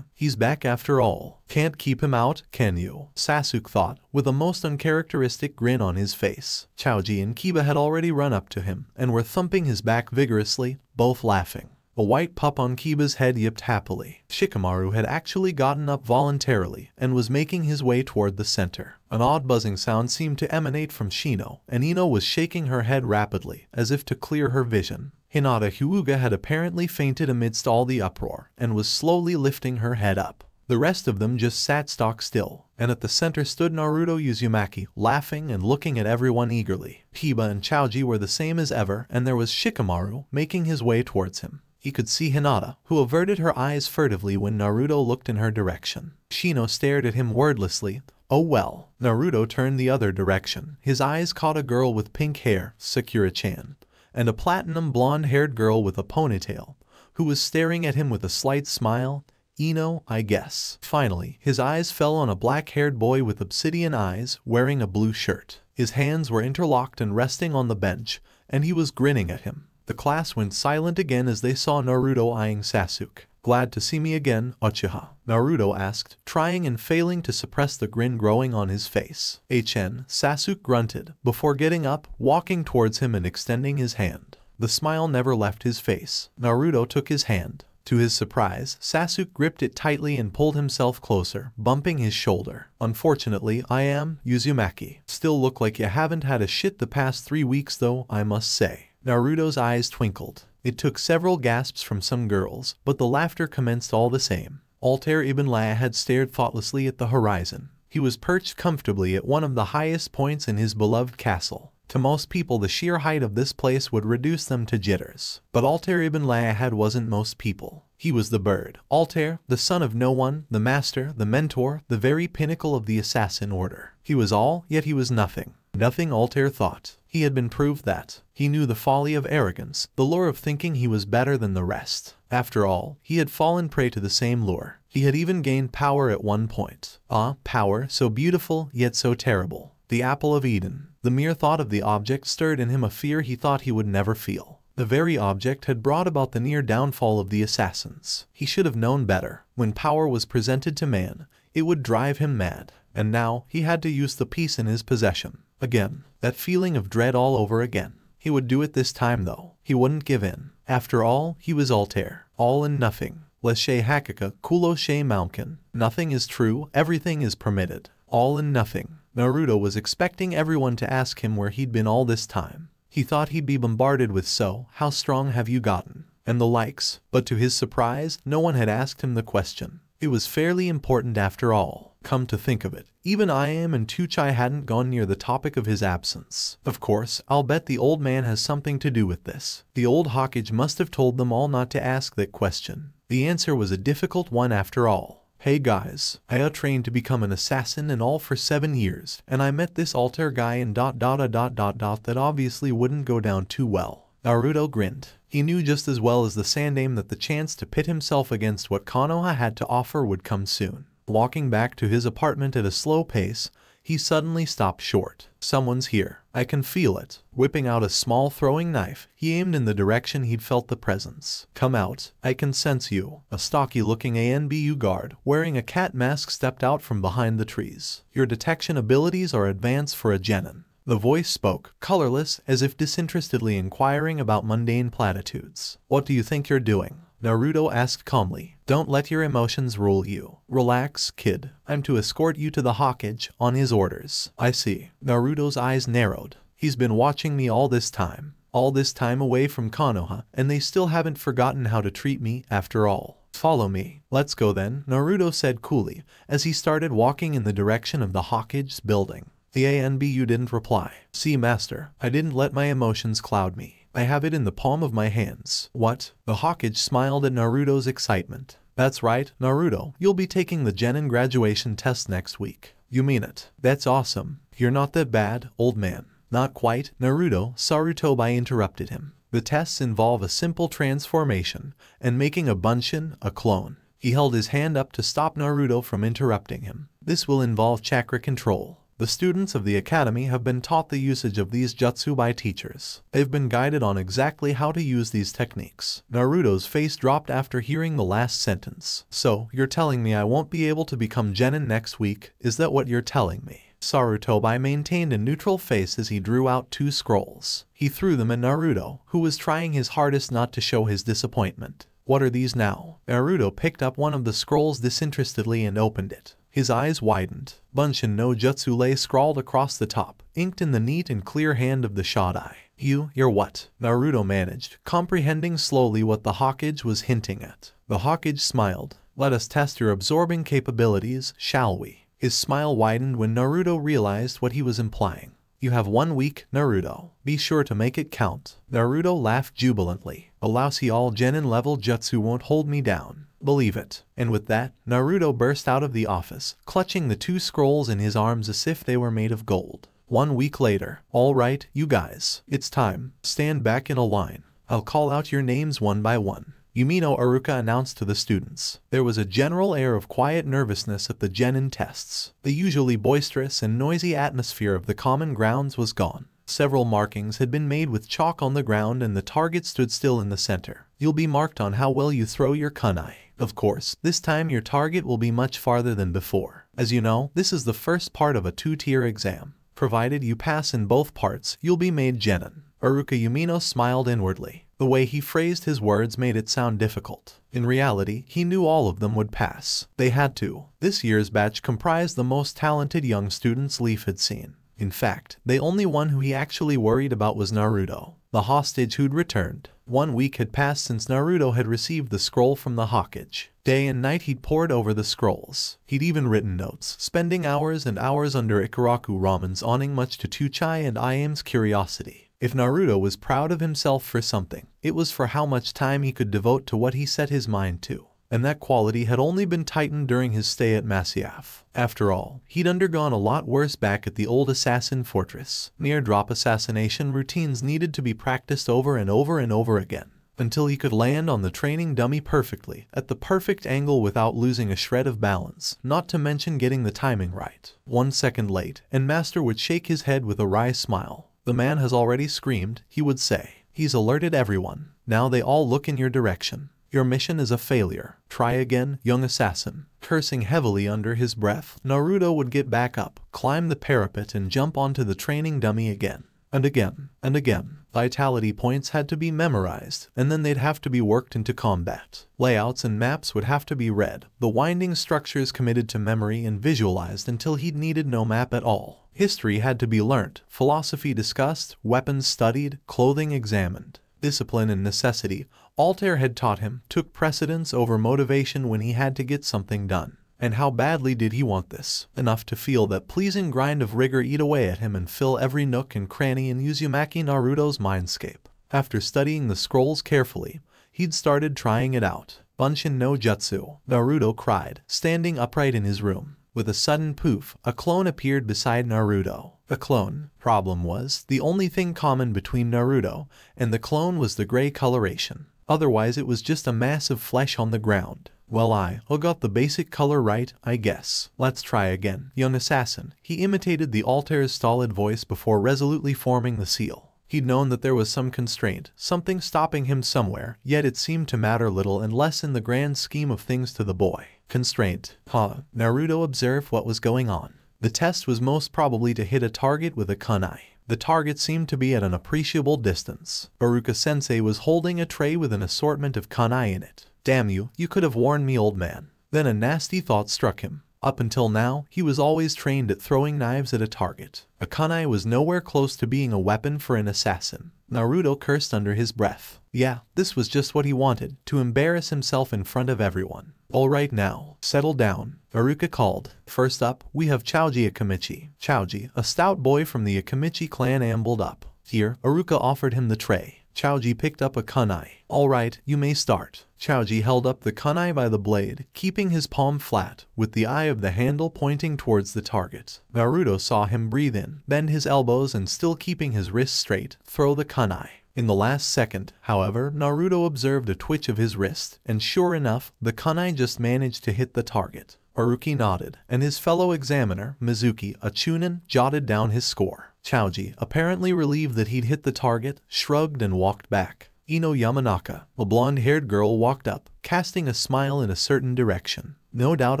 He's back after all. Can't keep him out, can you? Sasuke thought, with a most uncharacteristic grin on his face. Choji and Kiba had already run up to him, and were thumping his back vigorously, both laughing. A white pup on Kiba's head yipped happily. Shikamaru had actually gotten up voluntarily, and was making his way toward the center. An odd buzzing sound seemed to emanate from Shino, and Ino was shaking her head rapidly, as if to clear her vision. Hinata Hyuga had apparently fainted amidst all the uproar, and was slowly lifting her head up. The rest of them just sat stock still, and at the center stood Naruto Uzumaki, laughing and looking at everyone eagerly. Kiba and Choji were the same as ever, and there was Shikamaru, making his way towards him. He could see Hinata, who averted her eyes furtively when Naruto looked in her direction. Shino stared at him wordlessly. Oh well. Naruto turned the other direction. His eyes caught a girl with pink hair, Sakura-chan, and a platinum blonde-haired girl with a ponytail, who was staring at him with a slight smile. Ino, I guess. Finally, his eyes fell on a black-haired boy with obsidian eyes, wearing a blue shirt. His hands were interlocked and resting on the bench, and he was grinning at him. The class went silent again as they saw Naruto eyeing Sasuke. Glad to see me again, Uchiha? Naruto asked, trying and failing to suppress the grin growing on his face. Sasuke grunted, before getting up, walking towards him and extending his hand. The smile never left his face. Naruto took his hand. To his surprise, Sasuke gripped it tightly and pulled himself closer, bumping his shoulder. Unfortunately, I am Uzumaki. Still look like you haven't had a shit the past 3 weeks though, I must say. Naruto's eyes twinkled. It took several gasps from some girls, but the laughter commenced all the same. Altair Ibn Laia had stared thoughtlessly at the horizon. He was perched comfortably at one of the highest points in his beloved castle. To most people, the sheer height of this place would reduce them to jitters. But Altair Ibn Laia wasn't most people. He was the bird. Altair, the son of no one, the master, the mentor, the very pinnacle of the assassin order. He was all, yet he was nothing. Nothing, Altair thought. He had been proved that. He knew the folly of arrogance, the lure of thinking he was better than the rest. After all, he had fallen prey to the same lure. He had even gained power at one point. Power, so beautiful, yet so terrible. The apple of Eden. The mere thought of the object stirred in him a fear he thought he would never feel. The very object had brought about the near downfall of the assassins. He should have known better. When power was presented to man, it would drive him mad. And now, he had to use the piece in his possession. Again, that feeling of dread all over again. He would do it this time though. He wouldn't give in. After all, he was Altair. All and nothing. Leshe Hakaka, Kulo She Maumkin. Nothing is true, everything is permitted. All and nothing. Naruto was expecting everyone to ask him where he'd been all this time. He thought he'd be bombarded with "So, how strong have you gotten?" and the likes, but to his surprise, no one had asked him the question. It was fairly important after all. Come to think of it, even Iam and Tuchai hadn't gone near the topic of his absence. Of course, I'll bet the old man has something to do with this. The old Hokage must have told them all not to ask that question. The answer was a difficult one after all. Hey guys, I trained to become an assassin and all for 7 years, and I met this Altair guy and that obviously wouldn't go down too well. Naruto grinned. He knew just as well as the SomeDamn that the chance to pit himself against what Konoha had to offer would come soon. Walking back to his apartment at a slow pace, he suddenly stopped short. Someone's here. I can feel it. Whipping out a small throwing knife, he aimed in the direction he'd felt the presence. Come out. I can sense you. A stocky-looking ANBU guard, wearing a cat mask, stepped out from behind the trees. Your detection abilities are advanced for a genin. The voice spoke, colorless, as if disinterestedly inquiring about mundane platitudes. What do you think you're doing? Naruto asked calmly. Don't let your emotions rule you. Relax, kid. I'm to escort you to the Hokage on his orders. I see. Naruto's eyes narrowed. He's been watching me all this time. All this time away from Konoha, and they still haven't forgotten how to treat me after all. Follow me. Let's go then, Naruto said coolly, as he started walking in the direction of the Hokage's building. The ANBU didn't reply. See, master, I didn't let my emotions cloud me. I have it in the palm of my hands. What? The Hokage smiled at Naruto's excitement. That's right, Naruto, you'll be taking the Genin graduation test next week. You mean it? That's awesome. You're not that bad, old man. Not quite, Naruto, Sarutobi interrupted him. The tests involve a simple transformation, and making a bunshin, a clone. He held his hand up to stop Naruto from interrupting him. This will involve chakra control. The students of the academy have been taught the usage of these jutsu by teachers. They've been guided on exactly how to use these techniques. Naruto's face dropped after hearing the last sentence. So, you're telling me I won't be able to become Genin next week? Is that what you're telling me? Sarutobi maintained a neutral face as he drew out 2 scrolls. He threw them at Naruto, who was trying his hardest not to show his disappointment. What are these now? Naruto picked up one of the scrolls disinterestedly and opened it. His eyes widened. Bunshin no Jutsu lay scrawled across the top, inked in the neat and clear hand of the Shodai. You're what? Naruto managed, comprehending slowly what the Hokage was hinting at. The Hokage smiled. Let us test your absorbing capabilities, shall we? His smile widened when Naruto realized what he was implying. You have 1 week, Naruto. Be sure to make it count. Naruto laughed jubilantly. A lousy all Genin level jutsu won't hold me down. Believe it. And with that, Naruto burst out of the office, clutching the 2 scrolls in his arms as if they were made of gold. 1 week later. All right, you guys. It's time. Stand back in a line. I'll call out your names one by one. Yumino Aruka announced to the students. There was a general air of quiet nervousness at the Genin tests. The usually boisterous and noisy atmosphere of the common grounds was gone. Several markings had been made with chalk on the ground and the target stood still in the center. You'll be marked on how well you throw your kunai. Of course, this time your target will be much farther than before. As you know, this is the first part of a 2-tier exam. Provided you pass in both parts, you'll be made Genin. Aruka Yumino smiled inwardly. The way he phrased his words made it sound difficult. In reality, he knew all of them would pass. They had to. This year's batch comprised the most talented young students Leaf had seen. In fact, the only one who he actually worried about was Naruto, the hostage who'd returned. 1 week had passed since Naruto had received the scroll from the Hokage. Day and night he'd pored over the scrolls. He'd even written notes, spending hours and hours under Ikaraku Ramen's awning, much to Tuchai and Iam's curiosity. If Naruto was proud of himself for something, it was for how much time he could devote to what he set his mind to. And that quality had only been tightened during his stay at Masyaf. After all, he'd undergone a lot worse back at the old assassin fortress. Near-drop assassination routines needed to be practiced over and over and over again, until he could land on the training dummy perfectly, at the perfect angle without losing a shred of balance, not to mention getting the timing right. 1 second late, and Master would shake his head with a wry smile. The man has already screamed, he would say. He's alerted everyone. Now they all look in your direction. Your mission is a failure. Try again, young assassin. Cursing heavily under his breath, Naruto would get back up, climb the parapet and jump onto the training dummy again. And again, and again. Vitality points had to be memorized, and then they'd have to be worked into combat. Layouts and maps would have to be read, the winding structures committed to memory and visualized until he'd needed no map at all. History had to be learnt, philosophy discussed, weapons studied, clothing examined. Discipline and necessity, Altair had taught him, took precedence over motivation when he had to get something done. And how badly did he want this? Enough to feel that pleasing grind of rigor eat away at him and fill every nook and cranny in Uzumaki Naruto's mindscape. After studying the scrolls carefully, he'd started trying it out. Bunshin no Jutsu, Naruto cried, standing upright in his room. With a sudden poof, a clone appeared beside Naruto. The clone. Problem was, the only thing common between Naruto and the clone was the gray coloration. Otherwise it was just a mass of flesh on the ground. Well, I got the basic color right, I guess. Let's try again, young assassin. He imitated the Altair's stolid voice before resolutely forming the seal. He'd known that there was some constraint, something stopping him somewhere, yet it seemed to matter little and less in the grand scheme of things to the boy. Constraint. Naruto observed what was going on. The test was most probably to hit a target with a kunai. The target seemed to be at an appreciable distance. Baruka-sensei was holding a tray with an assortment of kunai in it. Damn you, you could have warned me, old man. Then a nasty thought struck him. Up until now, he was always trained at throwing knives at a target. A kunai was nowhere close to being a weapon for an assassin. Naruto cursed under his breath. Yeah, this was just what he wanted, to embarrass himself in front of everyone. Alright now, settle down, Iruka called. First up, we have Chouji Akamichi. Chouji, a stout boy from the Akamichi clan, ambled up. Here, Iruka offered him the tray. Chouji picked up a kunai. Alright, you may start. Chouji held up the kunai by the blade, keeping his palm flat, with the eye of the handle pointing towards the target. Naruto saw him breathe in, bend his elbows, and still keeping his wrists straight, throw the kunai. In the last second, however, Naruto observed a twitch of his wrist, and sure enough, the kunai just managed to hit the target. Iruka nodded, and his fellow examiner, Mizuki, a chunin, jotted down his score. Chouji, apparently relieved that he'd hit the target, shrugged and walked back. Ino Yamanaka, a blonde-haired girl, walked up, casting a smile in a certain direction. No doubt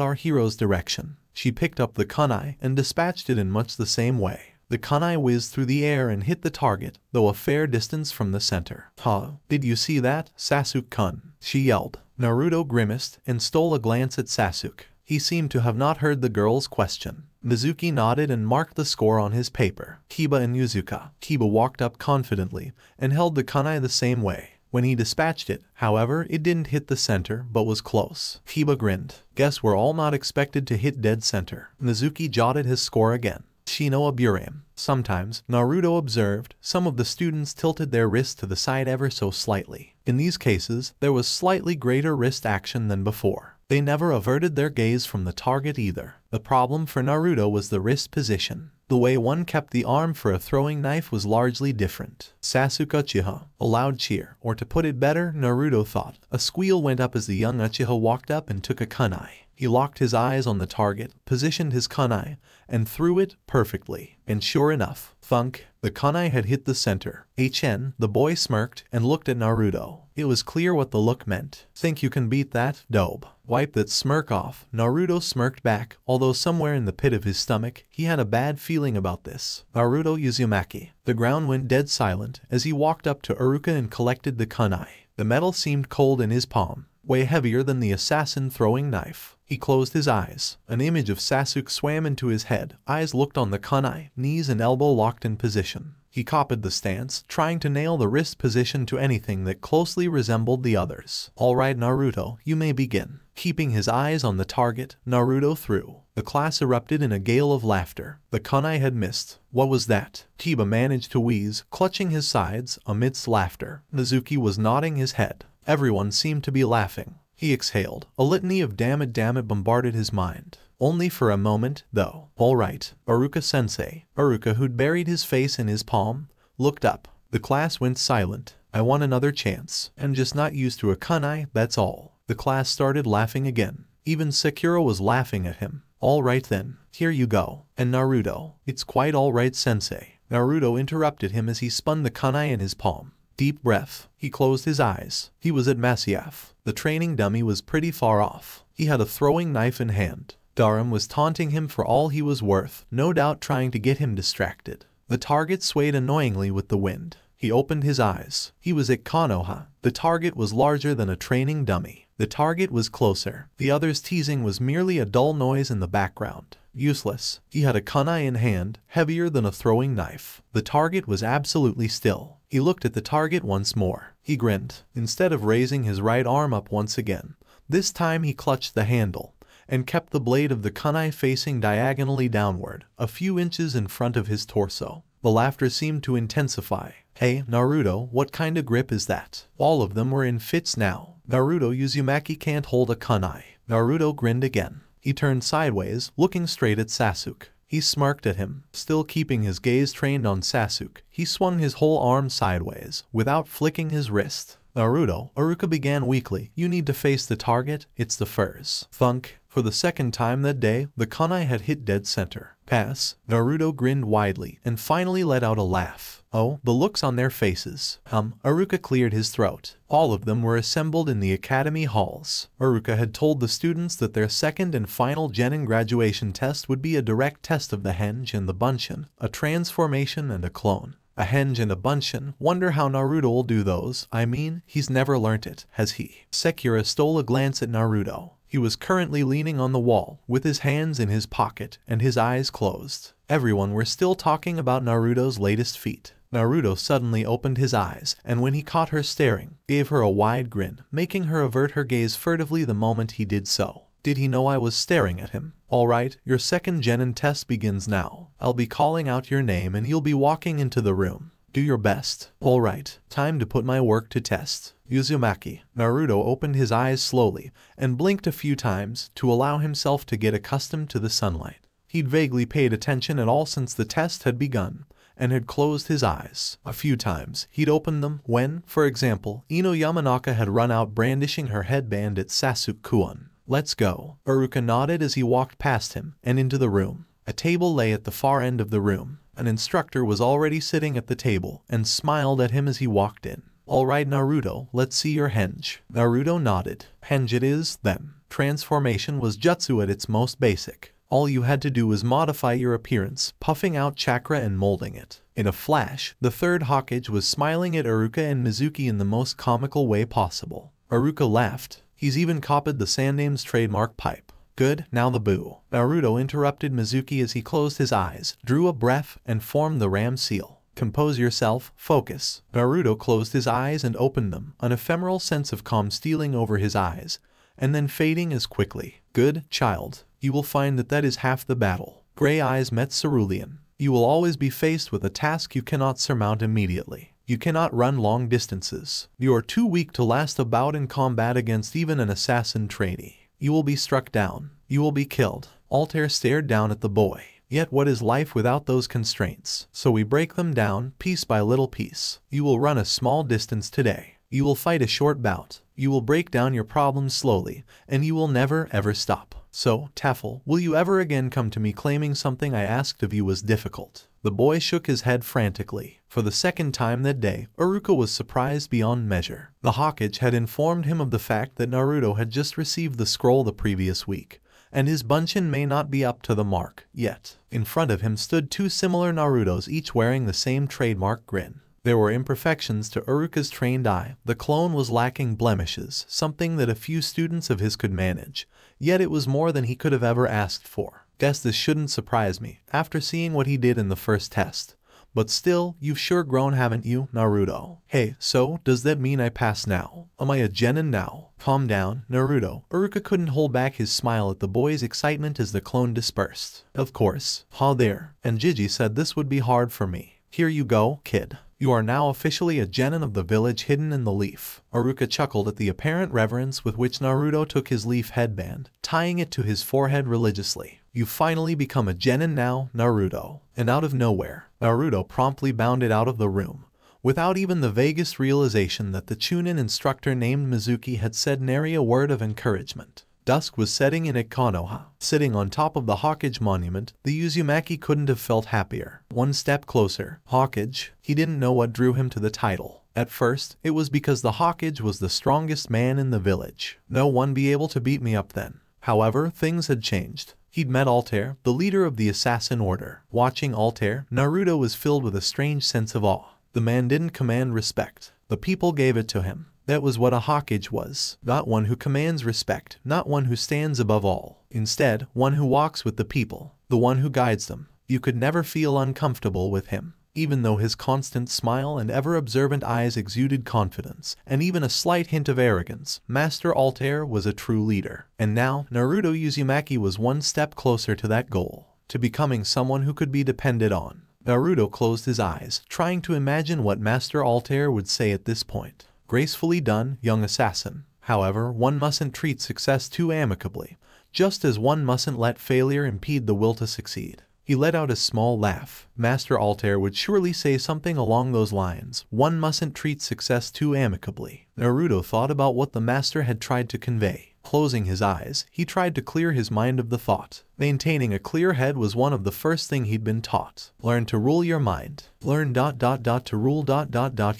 our hero's direction. She picked up the kunai and dispatched it in much the same way. The kunai whizzed through the air and hit the target, though a fair distance from the center. Huh? Did you see that, Sasuke-kun? She yelled. Naruto grimaced and stole a glance at Sasuke. He seemed to have not heard the girl's question. Mizuki nodded and marked the score on his paper. Kiba and Yuzuka. Kiba walked up confidently and held the kunai the same way. When he dispatched it, however, it didn't hit the center but was close. Kiba grinned. Guess we're all not expected to hit dead center. Mizuki jotted his score again. Shino Aburam. Sometimes, Naruto observed, some of the students tilted their wrist to the side ever so slightly. In these cases, there was slightly greater wrist action than before. They never averted their gaze from the target either. The problem for Naruto was the wrist position. The way one kept the arm for a throwing knife was largely different. Sasuke Uchiha, a loud cheer, or to put it better, Naruto thought. A squeal went up as the young Uchiha walked up and took a kunai. He locked his eyes on the target, positioned his kunai, and threw it perfectly. And sure enough, thunk, the kunai had hit the center. The boy smirked and looked at Naruto. It was clear what the look meant. Think you can beat that, dope? Wipe that smirk off. Naruto smirked back, although somewhere in the pit of his stomach, he had a bad feeling about this. Naruto Uzumaki. The ground went dead silent as he walked up to Iruka and collected the kunai. The metal seemed cold in his palm, way heavier than the assassin throwing knife. He closed his eyes. An image of Sasuke swam into his head. Eyes looked on the kunai, knees and elbow locked in position. He copied the stance, trying to nail the wrist position to anything that closely resembled the others. Alright Naruto, you may begin. Keeping his eyes on the target, Naruto threw. The class erupted in a gale of laughter. The kunai had missed. What was that? Kiba managed to wheeze, clutching his sides, amidst laughter. Mizuki was nodding his head. Everyone seemed to be laughing. He exhaled. A litany of damn it bombarded his mind. Only for a moment, though. Alright, Iruka-sensei. Iruka, who'd buried his face in his palm, looked up. The class went silent. I want another chance. I'm just not used to a kunai, that's all. The class started laughing again. Even Sakura was laughing at him. Alright then, here you go. And Naruto. It's quite alright, sensei. Naruto interrupted him as he spun the kunai in his palm. Deep breath. He closed his eyes. He was at Masyaf. The training dummy was pretty far off. He had a throwing knife in hand. Darum was taunting him for all he was worth, no doubt trying to get him distracted. The target swayed annoyingly with the wind. He opened his eyes. He was at Konoha. The target was larger than a training dummy. The target was closer. The other's teasing was merely a dull noise in the background. Useless. He had a kunai in hand, heavier than a throwing knife. The target was absolutely still. He looked at the target once more. He grinned. Instead of raising his right arm up once again, this time he clutched the handle and kept the blade of the kunai facing diagonally downward, a few inches in front of his torso. The laughter seemed to intensify. Hey, Naruto, what kind of grip is that? All of them were in fits now. Naruto Uzumaki can't hold a kunai. Naruto grinned again. He turned sideways, looking straight at Sasuke. He smirked at him, still keeping his gaze trained on Sasuke. He swung his whole arm sideways, without flicking his wrist. Naruto, Iruka began weakly. You need to face the target, it's the furs. Thunk. For the second time that day, the kunai had hit dead center. Pass. Naruto grinned widely, and finally let out a laugh. Oh, the looks on their faces. Iruka cleared his throat. All of them were assembled in the academy halls. Iruka had told the students that their second and final genin graduation test would be a direct test of the henge and the bunshin, a transformation and a clone. A henge and a bunshin. Wonder how Naruto will do those. I mean, he's never learnt it, has he? Sekira stole a glance at Naruto. He was currently leaning on the wall, with his hands in his pocket and his eyes closed. Everyone were still talking about Naruto's latest feat. Naruto suddenly opened his eyes, and when he caught her staring, gave her a wide grin, making her avert her gaze furtively the moment he did so. Did he know I was staring at him? Alright, your second genin test begins now. I'll be calling out your name and you'll be walking into the room. Do your best. Alright, time to put my work to test. Uzumaki. Naruto opened his eyes slowly and blinked a few times to allow himself to get accustomed to the sunlight. He'd vaguely paid attention at all since the test had begun, and had closed his eyes. A few times, he'd opened them when, for example, Ino Yamanaka had run out brandishing her headband at Sasuke-kun. Let's go. Iruka nodded as he walked past him and into the room. A table lay at the far end of the room. An instructor was already sitting at the table and smiled at him as he walked in. Alright Naruto, let's see your henge. Naruto nodded. Henge it is, then. Transformation was jutsu at its most basic. All you had to do was modify your appearance, puffing out chakra and molding it. In a flash, the third Hokage was smiling at Iruka and Mizuki in the most comical way possible. Iruka laughed. He's even copied the SomeDamm's trademark pipe. Good, now the boo. Naruto interrupted Mizuki as he closed his eyes, drew a breath, and formed the ram seal. Compose yourself, focus. Naruto closed his eyes and opened them, an ephemeral sense of calm stealing over his eyes, and then fading as quickly. Good, child. You will find that is half the battle. Gray eyes met cerulean. You will always be faced with a task you cannot surmount immediately. You cannot run long distances. You are too weak to last a bout in combat against even an assassin trainee. You will be struck down. You will be killed. Altair stared down at the boy. Yet what is life without those constraints? So we break them down, piece by little piece. You will run a small distance today. You will fight a short bout. You will break down your problems slowly, and you will never ever stop. So, Taffel, will you ever again come to me claiming something I asked of you was difficult? The boy shook his head frantically. For the second time that day, Iruka was surprised beyond measure. The Hokage had informed him of the fact that Naruto had just received the scroll the previous week, and his bunshin may not be up to the mark yet. In front of him stood two similar Narutos, each wearing the same trademark grin. There were imperfections to Iruka's trained eye. The clone was lacking blemishes, something that a few students of his could manage, yet it was more than he could have ever asked for. Guess this shouldn't surprise me, after seeing what he did in the first test. But still, you've sure grown, haven't you, Naruto? Hey, so, does that mean I pass now? Am I a genin now? Calm down, Naruto. Iruka couldn't hold back his smile at the boy's excitement as the clone dispersed. Of course. Ha there. And Gigi said this would be hard for me. Here you go, kid. You are now officially a genin of the village hidden in the leaf. Iruka chuckled at the apparent reverence with which Naruto took his leaf headband, tying it to his forehead religiously. You finally become a genin now, Naruto. And out of nowhere, Naruto promptly bounded out of the room, without even the vaguest realization that the Chunin instructor named Mizuki had said nary a word of encouragement. Dusk was setting in at Konoha. Sitting on top of the Hokage monument, the Uzumaki couldn't have felt happier. One step closer. Hokage. He didn't know what drew him to the title. At first, it was because the Hokage was the strongest man in the village. No one be able to beat me up then. However, things had changed. He'd met Altair, the leader of the Assassin Order. Watching Altair, Naruto was filled with a strange sense of awe. The man didn't command respect. The people gave it to him. That was what a Hokage was. Not one who commands respect, not one who stands above all. Instead, one who walks with the people, the one who guides them. You could never feel uncomfortable with him. Even though his constant smile and ever-observant eyes exuded confidence, and even a slight hint of arrogance, Master Altair was a true leader. And now, Naruto Uzumaki was one step closer to that goal, to becoming someone who could be depended on. Naruto closed his eyes, trying to imagine what Master Altair would say at this point. Gracefully done, young assassin. However, one mustn't treat success too amicably, just as one mustn't let failure impede the will to succeed. He let out a small laugh. Master Altair would surely say something along those lines. One mustn't treat success too amicably. Naruto thought about what the master had tried to convey. Closing his eyes, he tried to clear his mind of the thought. Maintaining a clear head was one of the first thing he'd been taught. Learn to rule your mind. Learn ... to rule ...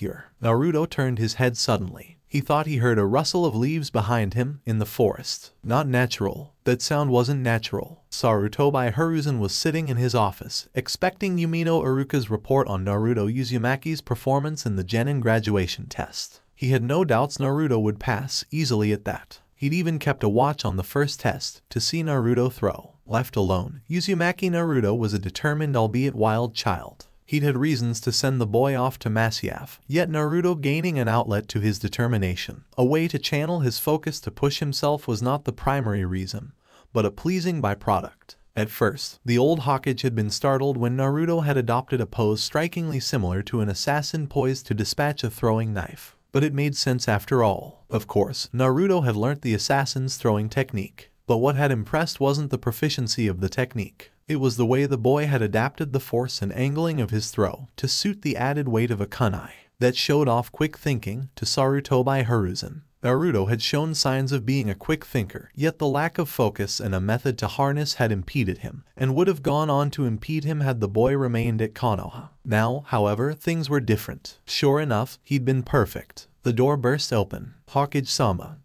your. Naruto turned his head suddenly. He thought he heard a rustle of leaves behind him in the forest. Not natural. That sound wasn't natural. Sarutobi Hiruzen was sitting in his office, expecting Yumino Iruka's report on Naruto Uzumaki's performance in the Genin graduation test. He had no doubts Naruto would pass easily at that. He'd even kept a watch on the first test to see Naruto throw. Left alone, Uzumaki Naruto was a determined albeit wild child. He'd had reasons to send the boy off to Masyaf, yet Naruto gaining an outlet to his determination, a way to channel his focus to push himself was not the primary reason, but a pleasing byproduct. At first, the old Hokage had been startled when Naruto had adopted a pose strikingly similar to an assassin poised to dispatch a throwing knife. But it made sense after all. Of course, Naruto had learnt the assassin's throwing technique, but what had impressed wasn't the proficiency of the technique. It was the way the boy had adapted the force and angling of his throw to suit the added weight of a kunai that showed off quick thinking to Sarutobi Hiruzen. Naruto had shown signs of being a quick thinker, yet the lack of focus and a method to harness had impeded him, and would have gone on to impede him had the boy remained at Konoha. Now, however, things were different. Sure enough, he'd been perfect. The door burst open. Hokage-sama.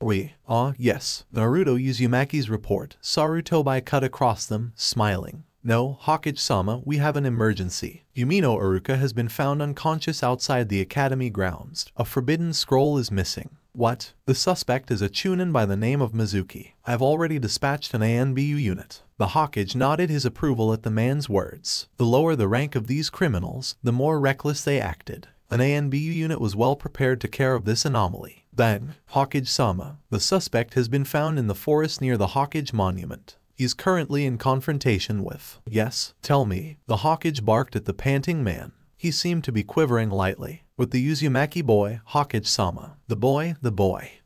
Yes. Naruto Uzumaki's report. Sarutobi cut across them, smiling. No, Hokage-sama, we have an emergency. Yumino Iruka has been found unconscious outside the academy grounds. A forbidden scroll is missing. What? The suspect is a chunin by the name of Mizuki. I've already dispatched an ANBU unit. The Hokage nodded his approval at the man's words. The lower the rank of these criminals, the more reckless they acted. An ANBU unit was well prepared to care of this anomaly. Then, Hokage-sama, the suspect has been found in the forest near the Hokage monument. He's currently in confrontation with... Yes, tell me. The Hokage barked at the panting man. He seemed to be quivering lightly. With the Uzumaki boy, Hokage-sama. The boy.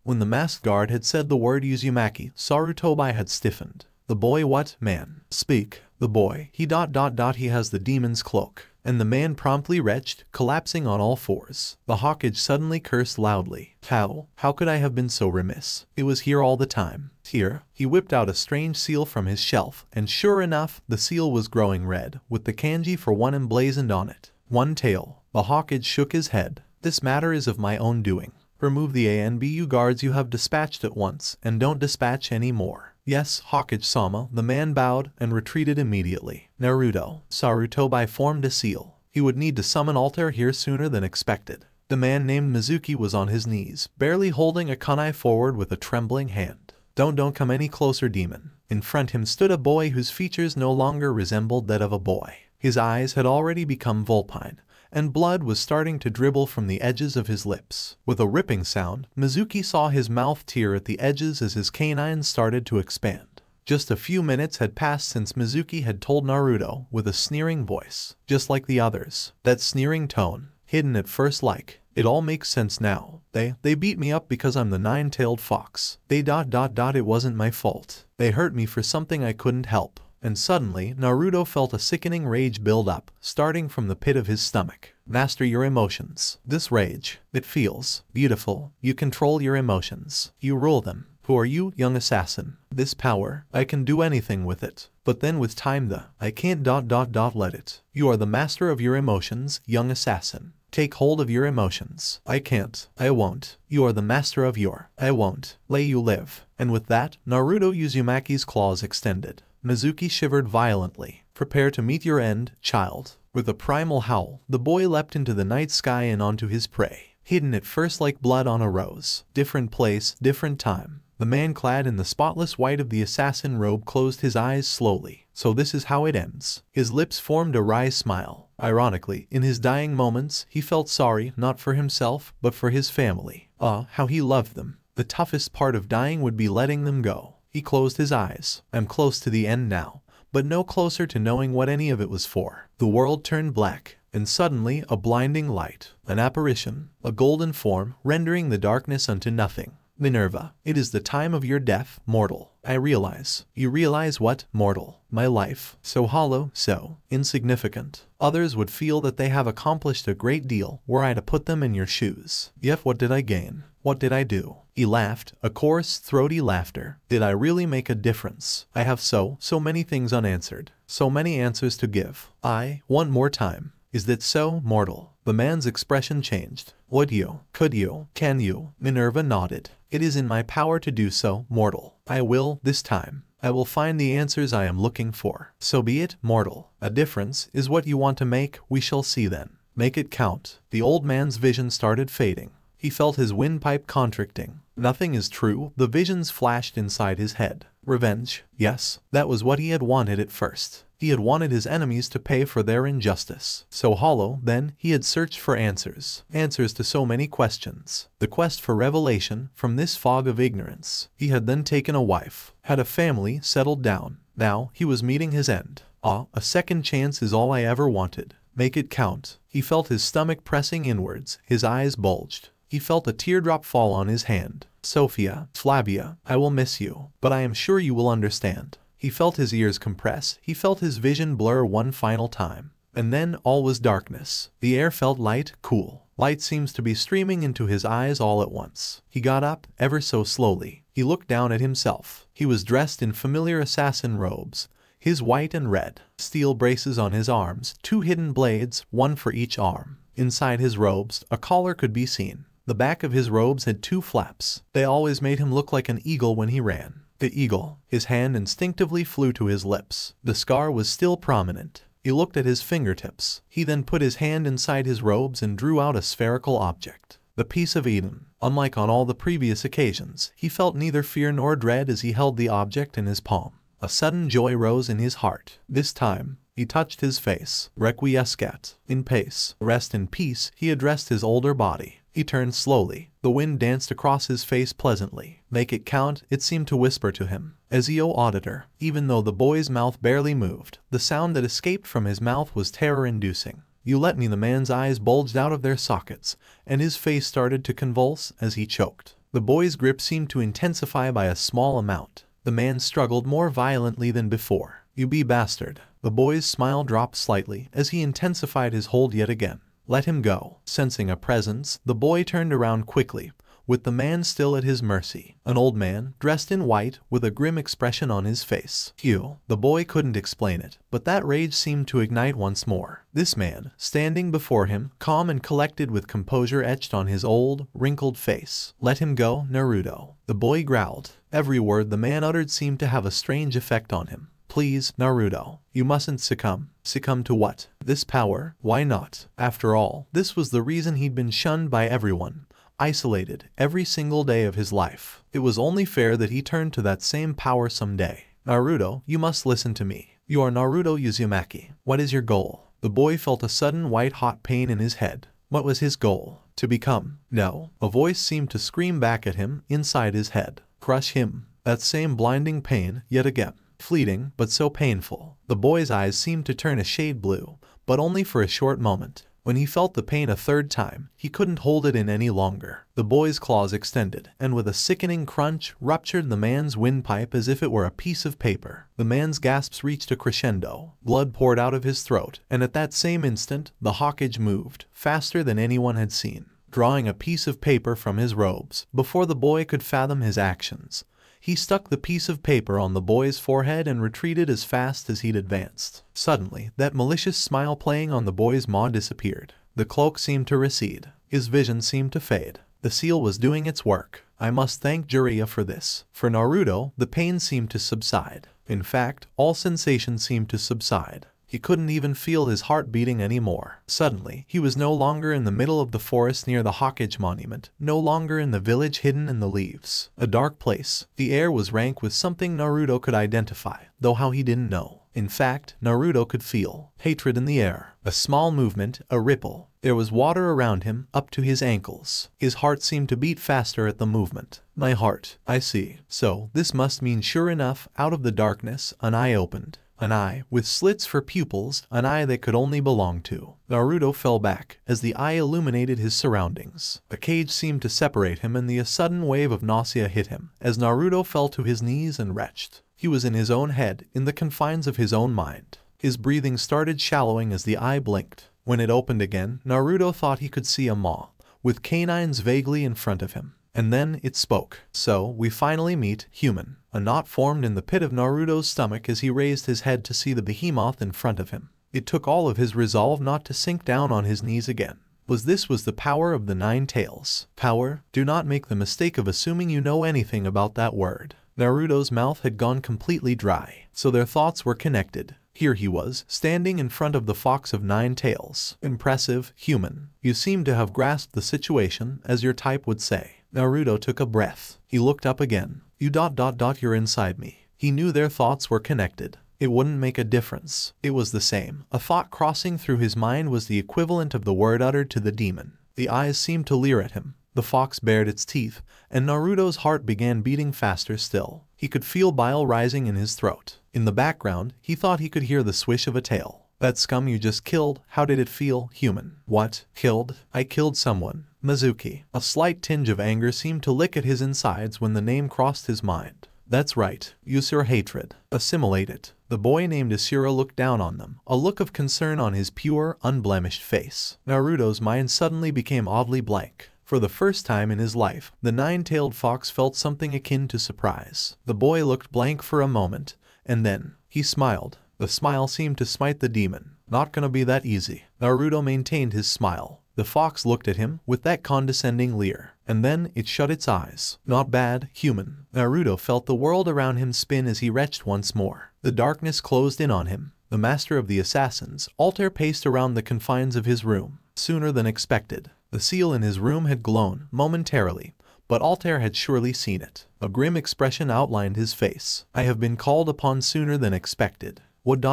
When the masked guard had said the word Uzumaki, Sarutobi had stiffened. The boy what? Man. Speak. The boy. He has the demon's cloak. And the man promptly retched, collapsing on all fours. The Hokage suddenly cursed loudly. How could I have been so remiss? It was here all the time. Here, he whipped out a strange seal from his shelf, and sure enough, the seal was growing red, with the kanji for one emblazoned on it. One tail. The Hokage shook his head. This matter is of my own doing. Remove the ANBU guards you have dispatched at once, and don't dispatch any more. Yes, Hokage-sama, the man bowed and retreated immediately. Naruto. Sarutobi formed a seal. He would need to summon altar here sooner than expected. The man named Mizuki was on his knees, barely holding a kunai forward with a trembling hand. Don't come any closer, demon. In front him stood a boy whose features no longer resembled that of a boy. His eyes had already become vulpine, and blood was starting to dribble from the edges of his lips. With a ripping sound, Mizuki saw his mouth tear at the edges as his canines started to expand. Just a few minutes had passed since Mizuki had told Naruto, with a sneering voice, just like the others. That sneering tone, hidden at first like, it all makes sense now. They beat me up because I'm the nine-tailed fox. It wasn't my fault. They hurt me for something I couldn't help. And suddenly, Naruto felt a sickening rage build up, starting from the pit of his stomach. Master your emotions. This rage, it feels beautiful. You control your emotions. You rule them. Who are you, young assassin? This power, I can do anything with it. But then with time I can't let it. You are the master of your emotions, young assassin. Take hold of your emotions. I can't. I won't. You are the master of your... I won't. Let you live. And with that, Naruto Uzumaki's claws extended. Mizuki shivered violently. Prepare to meet your end, child. With a primal howl, the boy leapt into the night sky and onto his prey. Hidden at first like blood on a rose. Different place, different time. The man clad in the spotless white of the assassin robe closed his eyes slowly. So this is how it ends. His lips formed a wry smile. Ironically, in his dying moments, he felt sorry, not for himself, but for his family. How he loved them. The toughest part of dying would be letting them go. He closed his eyes. I'm close to the end now, but no closer to knowing what any of it was for. The world turned black, and suddenly a blinding light, an apparition, a golden form, rendering the darkness unto nothing. Minerva, it is the time of your death, mortal. I realize. You realize what, mortal? My life, so hollow, so insignificant. Others would feel that they have accomplished a great deal were I to put them in your shoes. Yet what did I gain? What did I do? He laughed, a coarse, throaty laughter. Did I really make a difference? I have so many things unanswered. So many answers to give. I want more time. Is that so, mortal? The man's expression changed. Would you? Could you? Can you? Minerva nodded. It is in my power to do so, mortal. I will, this time. I will find the answers I am looking for. So be it, mortal. A difference is what you want to make, we shall see then. Make it count. The old man's vision started fading. He felt his windpipe contracting. Nothing is true, the visions flashed inside his head. Revenge, yes, that was what he had wanted at first. He had wanted his enemies to pay for their injustice. So hollow, then, he had searched for answers. Answers to so many questions. The quest for revelation from this fog of ignorance. He had then taken a wife, had a family, settled down. Now, he was meeting his end. Ah, a second chance is all I ever wanted. Make it count. He felt his stomach pressing inwards, his eyes bulged. He felt a teardrop fall on his hand. Sophia, Flavia, I will miss you, but I am sure you will understand. He felt his ears compress, he felt his vision blur one final time. And then all was darkness. The air felt light, cool. Light seems to be streaming into his eyes all at once. He got up, ever so slowly. He looked down at himself. He was dressed in familiar assassin robes. His white and red. Steel braces on his arms, 2 hidden blades, 1 for each arm. Inside his robes, a collar could be seen. The back of his robes had 2 flaps. They always made him look like an eagle when he ran. The eagle. His hand instinctively flew to his lips. The scar was still prominent. He looked at his fingertips. He then put his hand inside his robes and drew out a spherical object. The piece of Eden. Unlike on all the previous occasions, he felt neither fear nor dread as he held the object in his palm. A sudden joy rose in his heart. This time, he touched his face. Requiescat. In pace. Rest in peace, he addressed his older body. He turned slowly. The wind danced across his face pleasantly. Make it count, it seemed to whisper to him. Ezio auditor. Even though the boy's mouth barely moved, the sound that escaped from his mouth was terror-inducing. You let me. The man's eyes bulged out of their sockets, and his face started to convulse as he choked. The boy's grip seemed to intensify by a small amount. The man struggled more violently than before. You be bastard. The boy's smile dropped slightly as he intensified his hold yet again. Let him go. Sensing a presence, the boy turned around quickly, with the man still at his mercy. An old man, dressed in white, with a grim expression on his face. Phew. The boy couldn't explain it, but that rage seemed to ignite once more. This man, standing before him, calm and collected with composure etched on his old, wrinkled face. Let him go, Naruto. The boy growled. Every word the man uttered seemed to have a strange effect on him. Please, Naruto. You mustn't succumb. Succumb to what? This power? Why not? After all, this was the reason he'd been shunned by everyone. Isolated, every single day of his life. It was only fair that he turned to that same power someday. Naruto, you must listen to me. You are Naruto Uzumaki. What is your goal? The boy felt a sudden white-hot pain in his head. What was his goal? To become? No. A voice seemed to scream back at him inside his head. Crush him. That same blinding pain, yet again. Fleeting, but so painful. The boy's eyes seemed to turn a shade blue, but only for a short moment. When he felt the pain a third time, he couldn't hold it in any longer. The boy's claws extended, and with a sickening crunch, ruptured the man's windpipe as if it were a piece of paper. The man's gasps reached a crescendo. Blood poured out of his throat, and at that same instant, the hawkage moved, faster than anyone had seen, drawing a piece of paper from his robes. Before the boy could fathom his actions, he stuck the piece of paper on the boy's forehead and retreated as fast as he'd advanced. Suddenly, that malicious smile playing on the boy's maw disappeared. The cloak seemed to recede. His vision seemed to fade. The seal was doing its work. I must thank Jiraiya for this. For Naruto, the pain seemed to subside. In fact, all sensation seemed to subside. He couldn't even feel his heart beating anymore. Suddenly, he was no longer in the middle of the forest near the Hawkage monument, no longer in the village hidden in the leaves. A dark place. The air was rank with something Naruto could identify, though how he didn't know. In fact, Naruto could feel hatred in the air. A small movement, a ripple. There was water around him, up to his ankles. His heart seemed to beat faster at the movement. My heart. I see. So, this must mean sure enough, out of the darkness, an eye opened. An eye, with slits for pupils, an eye that could only belong to. Naruto fell back, as the eye illuminated his surroundings. A cage seemed to separate him and a sudden wave of nausea hit him, as Naruto fell to his knees and retched. He was in his own head, in the confines of his own mind. His breathing started shallowing as the eye blinked. When it opened again, Naruto thought he could see a maw, with canines vaguely in front of him. And then it spoke. So, we finally meet, human. A knot formed in the pit of Naruto's stomach as he raised his head to see the behemoth in front of him. It took all of his resolve not to sink down on his knees again. This was the power of the 9 tails. Power? Do not make the mistake of assuming you know anything about that word. Naruto's mouth had gone completely dry, so their thoughts were connected. Here he was, standing in front of the fox of 9 tails. Impressive, human. You seem to have grasped the situation, as your type would say. Naruto took a breath. He looked up again. You're inside me. He knew their thoughts were connected. It wouldn't make a difference. It was the same. A thought crossing through his mind was the equivalent of the word uttered to the demon. The eyes seemed to leer at him. The fox bared its teeth, and Naruto's heart began beating faster still. He could feel bile rising in his throat. In the background, he thought he could hear the swish of a tail. That scum you just killed, how did it feel, human? What? Killed? I killed someone. Mizuki. A slight tinge of anger seemed to lick at his insides when the name crossed his mind. That's right. Use your hatred. Assimilate it. The boy named Asura looked down on them, a look of concern on his pure, unblemished face. Naruto's mind suddenly became oddly blank. For the first time in his life, the 9-tailed fox felt something akin to surprise. The boy looked blank for a moment, and then, he smiled. The smile seemed to smite the demon. Not gonna be that easy. Naruto maintained his smile. The fox looked at him with that condescending leer, and then it shut its eyes. Not bad, human. Naruto felt the world around him spin as he retched once more. The darkness closed in on him. The master of the assassins, Altair, paced around the confines of his room. Sooner than expected. The seal in his room had glowed momentarily, but Altair had surely seen it. A grim expression outlined his face. I have been called upon sooner than expected. What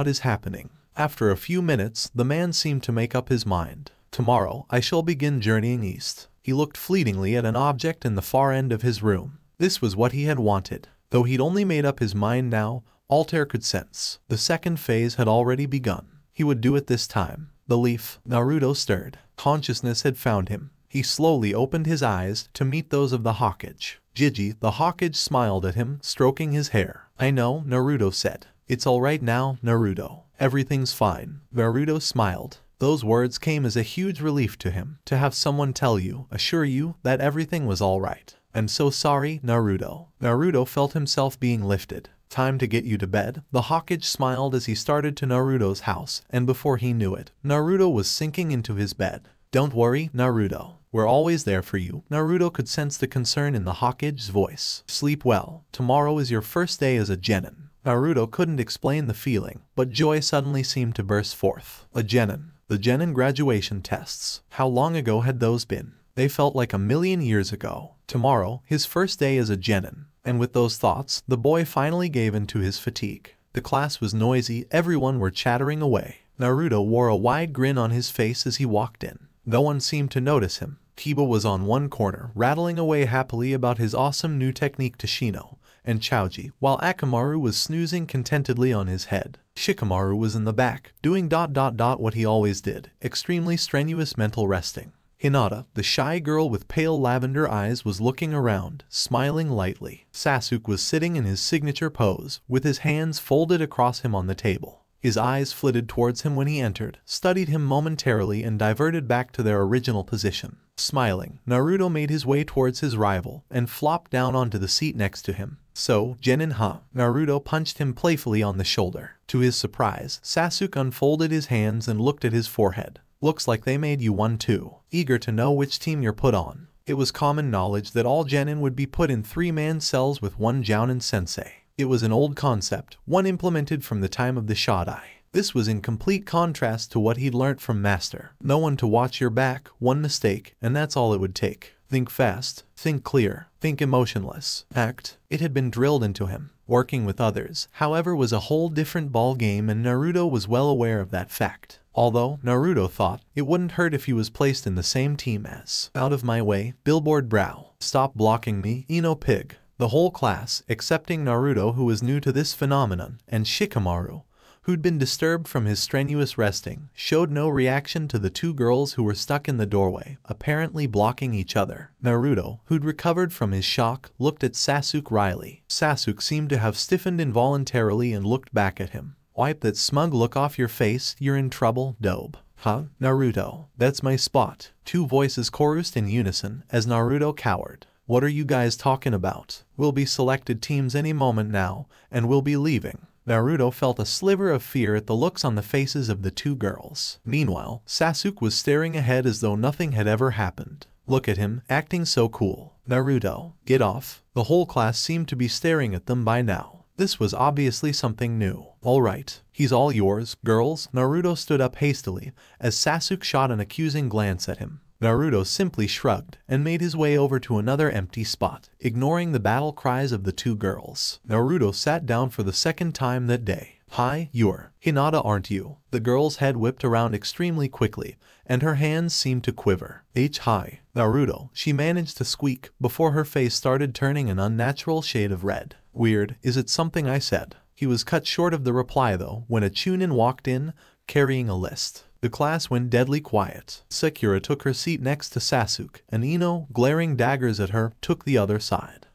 is happening? After a few minutes, the man seemed to make up his mind. Tomorrow, I shall begin journeying east. He looked fleetingly at an object in the far end of his room. This was what he had wanted. Though he'd only made up his mind now, Altair could sense. The second phase had already begun. He would do it this time. The leaf. Naruto stirred. Consciousness had found him. He slowly opened his eyes to meet those of the Hokage. Jiji, the Hokage, smiled at him, stroking his hair. I know, Naruto said. It's alright now, Naruto. Everything's fine. Naruto smiled. Those words came as a huge relief to him. To have someone tell you, assure you, that everything was alright. I'm so sorry, Naruto. Naruto felt himself being lifted. Time to get you to bed. The Hokage smiled as he started to Naruto's house, and before he knew it, Naruto was sinking into his bed. Don't worry, Naruto. We're always there for you. Naruto could sense the concern in the Hokage's voice. Sleep well. Tomorrow is your first day as a genin. Naruto couldn't explain the feeling, but joy suddenly seemed to burst forth. A genin. The genin graduation tests. How long ago had those been? They felt like a million years ago. Tomorrow, his first day as a genin. And with those thoughts, the boy finally gave in to his fatigue. The class was noisy, everyone were chattering away. Naruto wore a wide grin on his face as he walked in. No one seemed to notice him. Kiba was on one corner, rattling away happily about his awesome new technique to Shino and Chaoji, while Akamaru was snoozing contentedly on his head. Shikamaru was in the back, doing what he always did, extremely strenuous mental resting. Hinata, the shy girl with pale lavender eyes, was looking around, smiling lightly. Sasuke was sitting in his signature pose, with his hands folded across him on the table. His eyes flitted towards him when he entered, studied him momentarily and diverted back to their original position. Smiling, Naruto made his way towards his rival and flopped down onto the seat next to him. So, genin huh? Naruto punched him playfully on the shoulder. To his surprise, Sasuke unfolded his hands and looked at his forehead. Looks like they made you one too. Eager to know which team you're put on. It was common knowledge that all genin would be put in 3-man cells with one jounin sensei. It was an old concept, one implemented from the time of the Shodai. This was in complete contrast to what he'd learnt from Master. No one to watch your back, one mistake, and that's all it would take. Think fast, think clear, think emotionless, act. It had been drilled into him. Working with others, however, was a whole different ball game, and Naruto was well aware of that fact. Although, Naruto thought, it wouldn't hurt if he was placed in the same team as. Out of my way, billboard brow. Stop blocking me, Ino pig. The whole class, excepting Naruto, who was new to this phenomenon, and Shikamaru, who'd been disturbed from his strenuous resting, showed no reaction to the two girls who were stuck in the doorway, apparently blocking each other. Naruto, who'd recovered from his shock, looked at Sasuke wryly. Sasuke seemed to have stiffened involuntarily and looked back at him. Wipe that smug look off your face, you're in trouble, dope. Huh? Naruto, that's my spot. Two voices chorused in unison as Naruto cowered. What are you guys talking about? We'll be selected teams any moment now, and we'll be leaving. Naruto felt a sliver of fear at the looks on the faces of the two girls. Meanwhile, Sasuke was staring ahead as though nothing had ever happened. Look at him, acting so cool. Naruto, get off. The whole class seemed to be staring at them by now. This was obviously something new. Alright, he's all yours, girls. Naruto stood up hastily as Sasuke shot an accusing glance at him. Naruto simply shrugged and made his way over to another empty spot, ignoring the battle cries of the two girls. Naruto sat down for the second time that day. Hi, you're Hinata, aren't you? The girl's head whipped around extremely quickly, and her hands seemed to quiver. Hi, Naruto, she managed to squeak before her face started turning an unnatural shade of red. Weird, is it something I said? He was cut short of the reply though when a Chunin walked in, carrying a list. The class went deadly quiet. Sakura took her seat next to Sasuke, and Ino, glaring daggers at her, took the other side.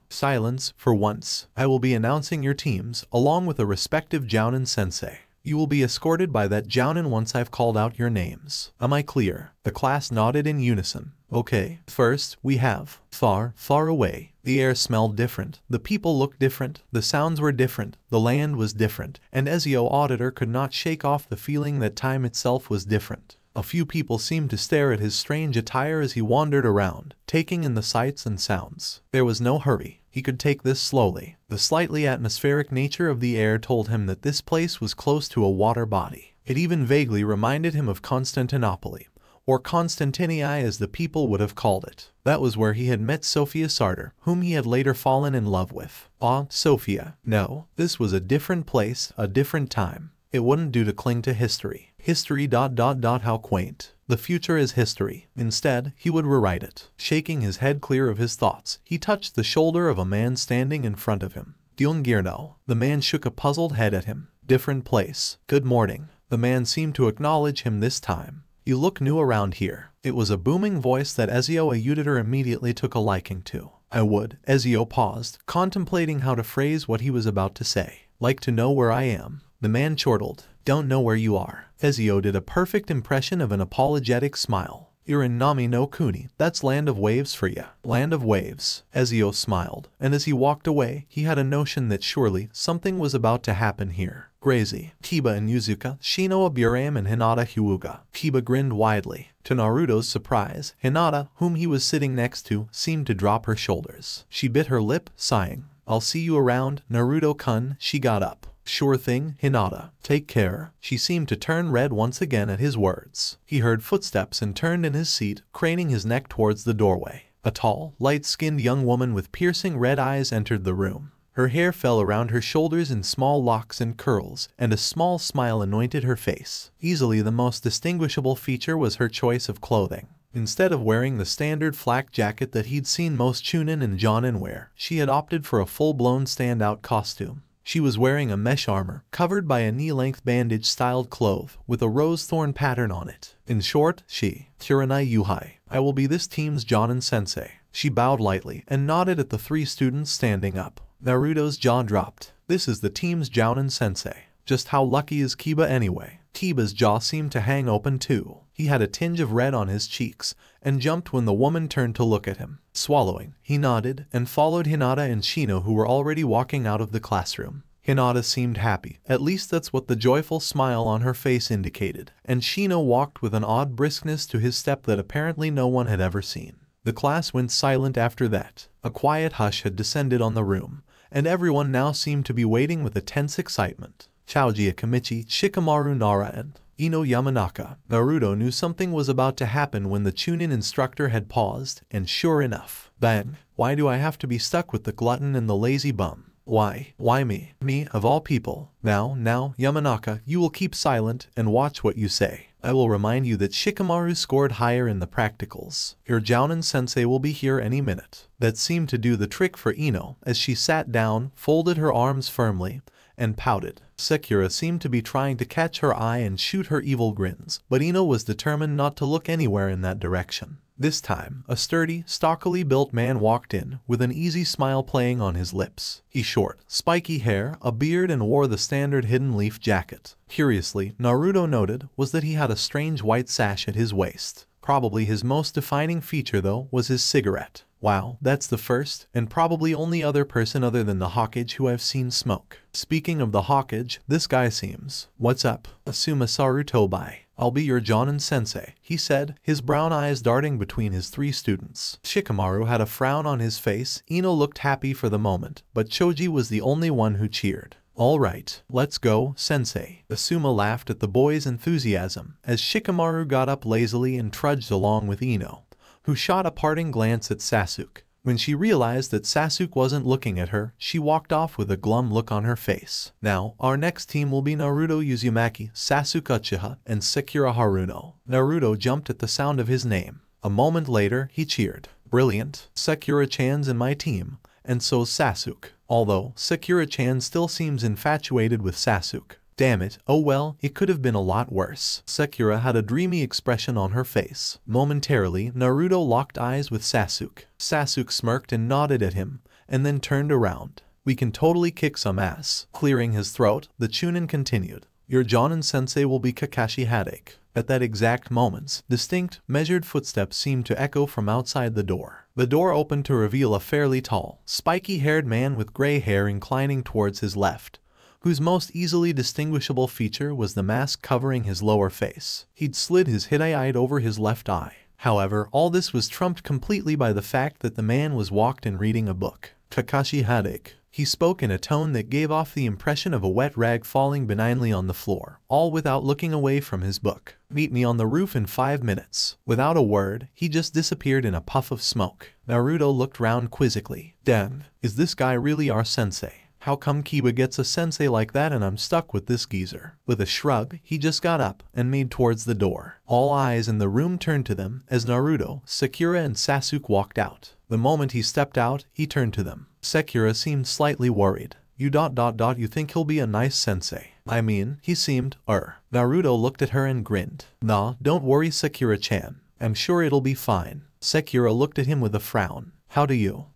Silence, for once. I will be announcing your teams, along with a respective Jounin sensei. You will be escorted by that Jounin once I've called out your names. Am I clear? The class nodded in unison. Okay, first, we have far, far away. The air smelled different, the people looked different, the sounds were different, the land was different, and Ezio Auditor could not shake off the feeling that time itself was different. A few people seemed to stare at his strange attire as he wandered around, taking in the sights and sounds. There was no hurry. He could take this slowly. The slightly atmospheric nature of the air told him that this place was close to a water body. It even vaguely reminded him of Constantinople, or Constantinii as the people would have called it. That was where he had met Sophia Sartor, whom he had later fallen in love with. Ah, Sophia. No, this was a different place, a different time. It wouldn't do to cling to history. History ... how quaint. The future is history. Instead, he would rewrite it. Shaking his head clear of his thoughts, he touched the shoulder of a man standing in front of him. Diongirno. The man shook a puzzled head at him. Different place. Good morning. The man seemed to acknowledge him this time. You look new around here. It was a booming voice that Ezio Auditor immediately took a liking to. I would. Ezio paused, contemplating how to phrase what he was about to say. Like to know where I am. The man chortled. Don't know where you are. Ezio did a perfect impression of an apologetic smile. You're in Nami no Kuni. That's Land of Waves for ya. Land of Waves. Ezio smiled, and as he walked away, he had a notion that surely something was about to happen here. Grazy, Kiba and Yuzuka, Shino Aburame and Hinata Hyuga. Kiba grinned widely. To Naruto's surprise, Hinata, whom he was sitting next to, seemed to drop her shoulders. She bit her lip, sighing. I'll see you around, Naruto-kun. She got up. Sure thing, Hinata. Take care. She seemed to turn red once again at his words. He heard footsteps and turned in his seat, craning his neck towards the doorway. A tall, light-skinned young woman with piercing red eyes entered the room. Her hair fell around her shoulders in small locks and curls, and a small smile anointed her face. Easily the most distinguishable feature was her choice of clothing. Instead of wearing the standard flak jacket that he'd seen most Chunin and Jounin wear, she had opted for a full-blown standout costume. She was wearing a mesh armor, covered by a knee-length bandage-styled cloth, with a rose thorn pattern on it. In short, she, Kurenai Yuhai, I will be this team's Jounin sensei. She bowed lightly and nodded at the three students standing up. Naruto's jaw dropped. This is the team's Jounin sensei. Just how lucky is Kiba anyway? Kiba's jaw seemed to hang open too. He had a tinge of red on his cheeks, and jumped when the woman turned to look at him. Swallowing, he nodded, and followed Hinata and Shino, who were already walking out of the classroom. Hinata seemed happy, at least that's what the joyful smile on her face indicated, and Shino walked with an odd briskness to his step that apparently no one had ever seen. The class went silent after that. A quiet hush had descended on the room, and everyone now seemed to be waiting with a tense excitement. Choji Akamichi, Shikamaru Nara and Ino Yamanaka. Naruto knew something was about to happen when the Chunin instructor had paused, and sure enough, bang! Why do I have to be stuck with the glutton and the lazy bum? Why me? Me, of all people. Now, Yamanaka, you will keep silent and watch what you say. I will remind you that Shikamaru scored higher in the practicals. Your Jounin sensei will be here any minute. That seemed to do the trick for Ino, as she sat down, folded her arms firmly, and pouted. Sakura seemed to be trying to catch her eye and shoot her evil grins, but Ino was determined not to look anywhere in that direction. This time, a sturdy, stockily built man walked in, with an easy smile playing on his lips. He short, spiky hair, a beard, and wore the standard hidden leaf jacket. Curiously, Naruto noted, was that he had a strange white sash at his waist. Probably his most defining feature though was his cigarette. Wow, that's the first, and probably only other person other than the Hawkage who I've seen smoke. Speaking of the Hawkage, this guy seems. What's up? Asuma Sarutobai. I'll be your Jonin sensei, he said, his brown eyes darting between his three students. Shikamaru had a frown on his face. Ino looked happy for the moment, but Choji was the only one who cheered. All right, let's go, sensei. Asuma laughed at the boy's enthusiasm as Shikamaru got up lazily and trudged along with Ino, who shot a parting glance at Sasuke. When she realized that Sasuke wasn't looking at her, she walked off with a glum look on her face. Now, our next team will be Naruto Uzumaki, Sasuke Uchiha, and Sakura Haruno. Naruto jumped at the sound of his name. A moment later, he cheered. Brilliant, Sakura-chan's in my team, and so's Sasuke. Although, Sakura-chan still seems infatuated with Sasuke. Damn it, oh well, it could have been a lot worse. Sakura had a dreamy expression on her face. Momentarily, Naruto locked eyes with Sasuke. Sasuke smirked and nodded at him, and then turned around. We can totally kick some ass. Clearing his throat, the Chunin continued. Your Jonin sensei will be Kakashi Hadake. At that exact moment, distinct, measured footsteps seemed to echo from outside the door. The door opened to reveal a fairly tall, spiky-haired man with gray hair inclining towards his left, whose most easily distinguishable feature was the mask covering his lower face. He'd slid his hideite over his left eye. However, all this was trumped completely by the fact that the man was walked and reading a book. Kakashi Hadake. He spoke in a tone that gave off the impression of a wet rag falling benignly on the floor, all without looking away from his book. Meet me on the roof in 5 minutes. Without a word, he just disappeared in a puff of smoke. Naruto looked round quizzically. Damn, is this guy really our sensei? How come Kiba gets a sensei like that and I'm stuck with this geezer? With a shrug, he just got up and made towards the door. All eyes in the room turned to them as Naruto, Sakura and Sasuke walked out. The moment he stepped out, he turned to them. Sakura seemed slightly worried. You think he'll be a nice sensei? I mean, he seemed, Naruto looked at her and grinned. Nah, don't worry Sakura-chan. I'm sure it'll be fine. Sakura looked at him with a frown. How do you?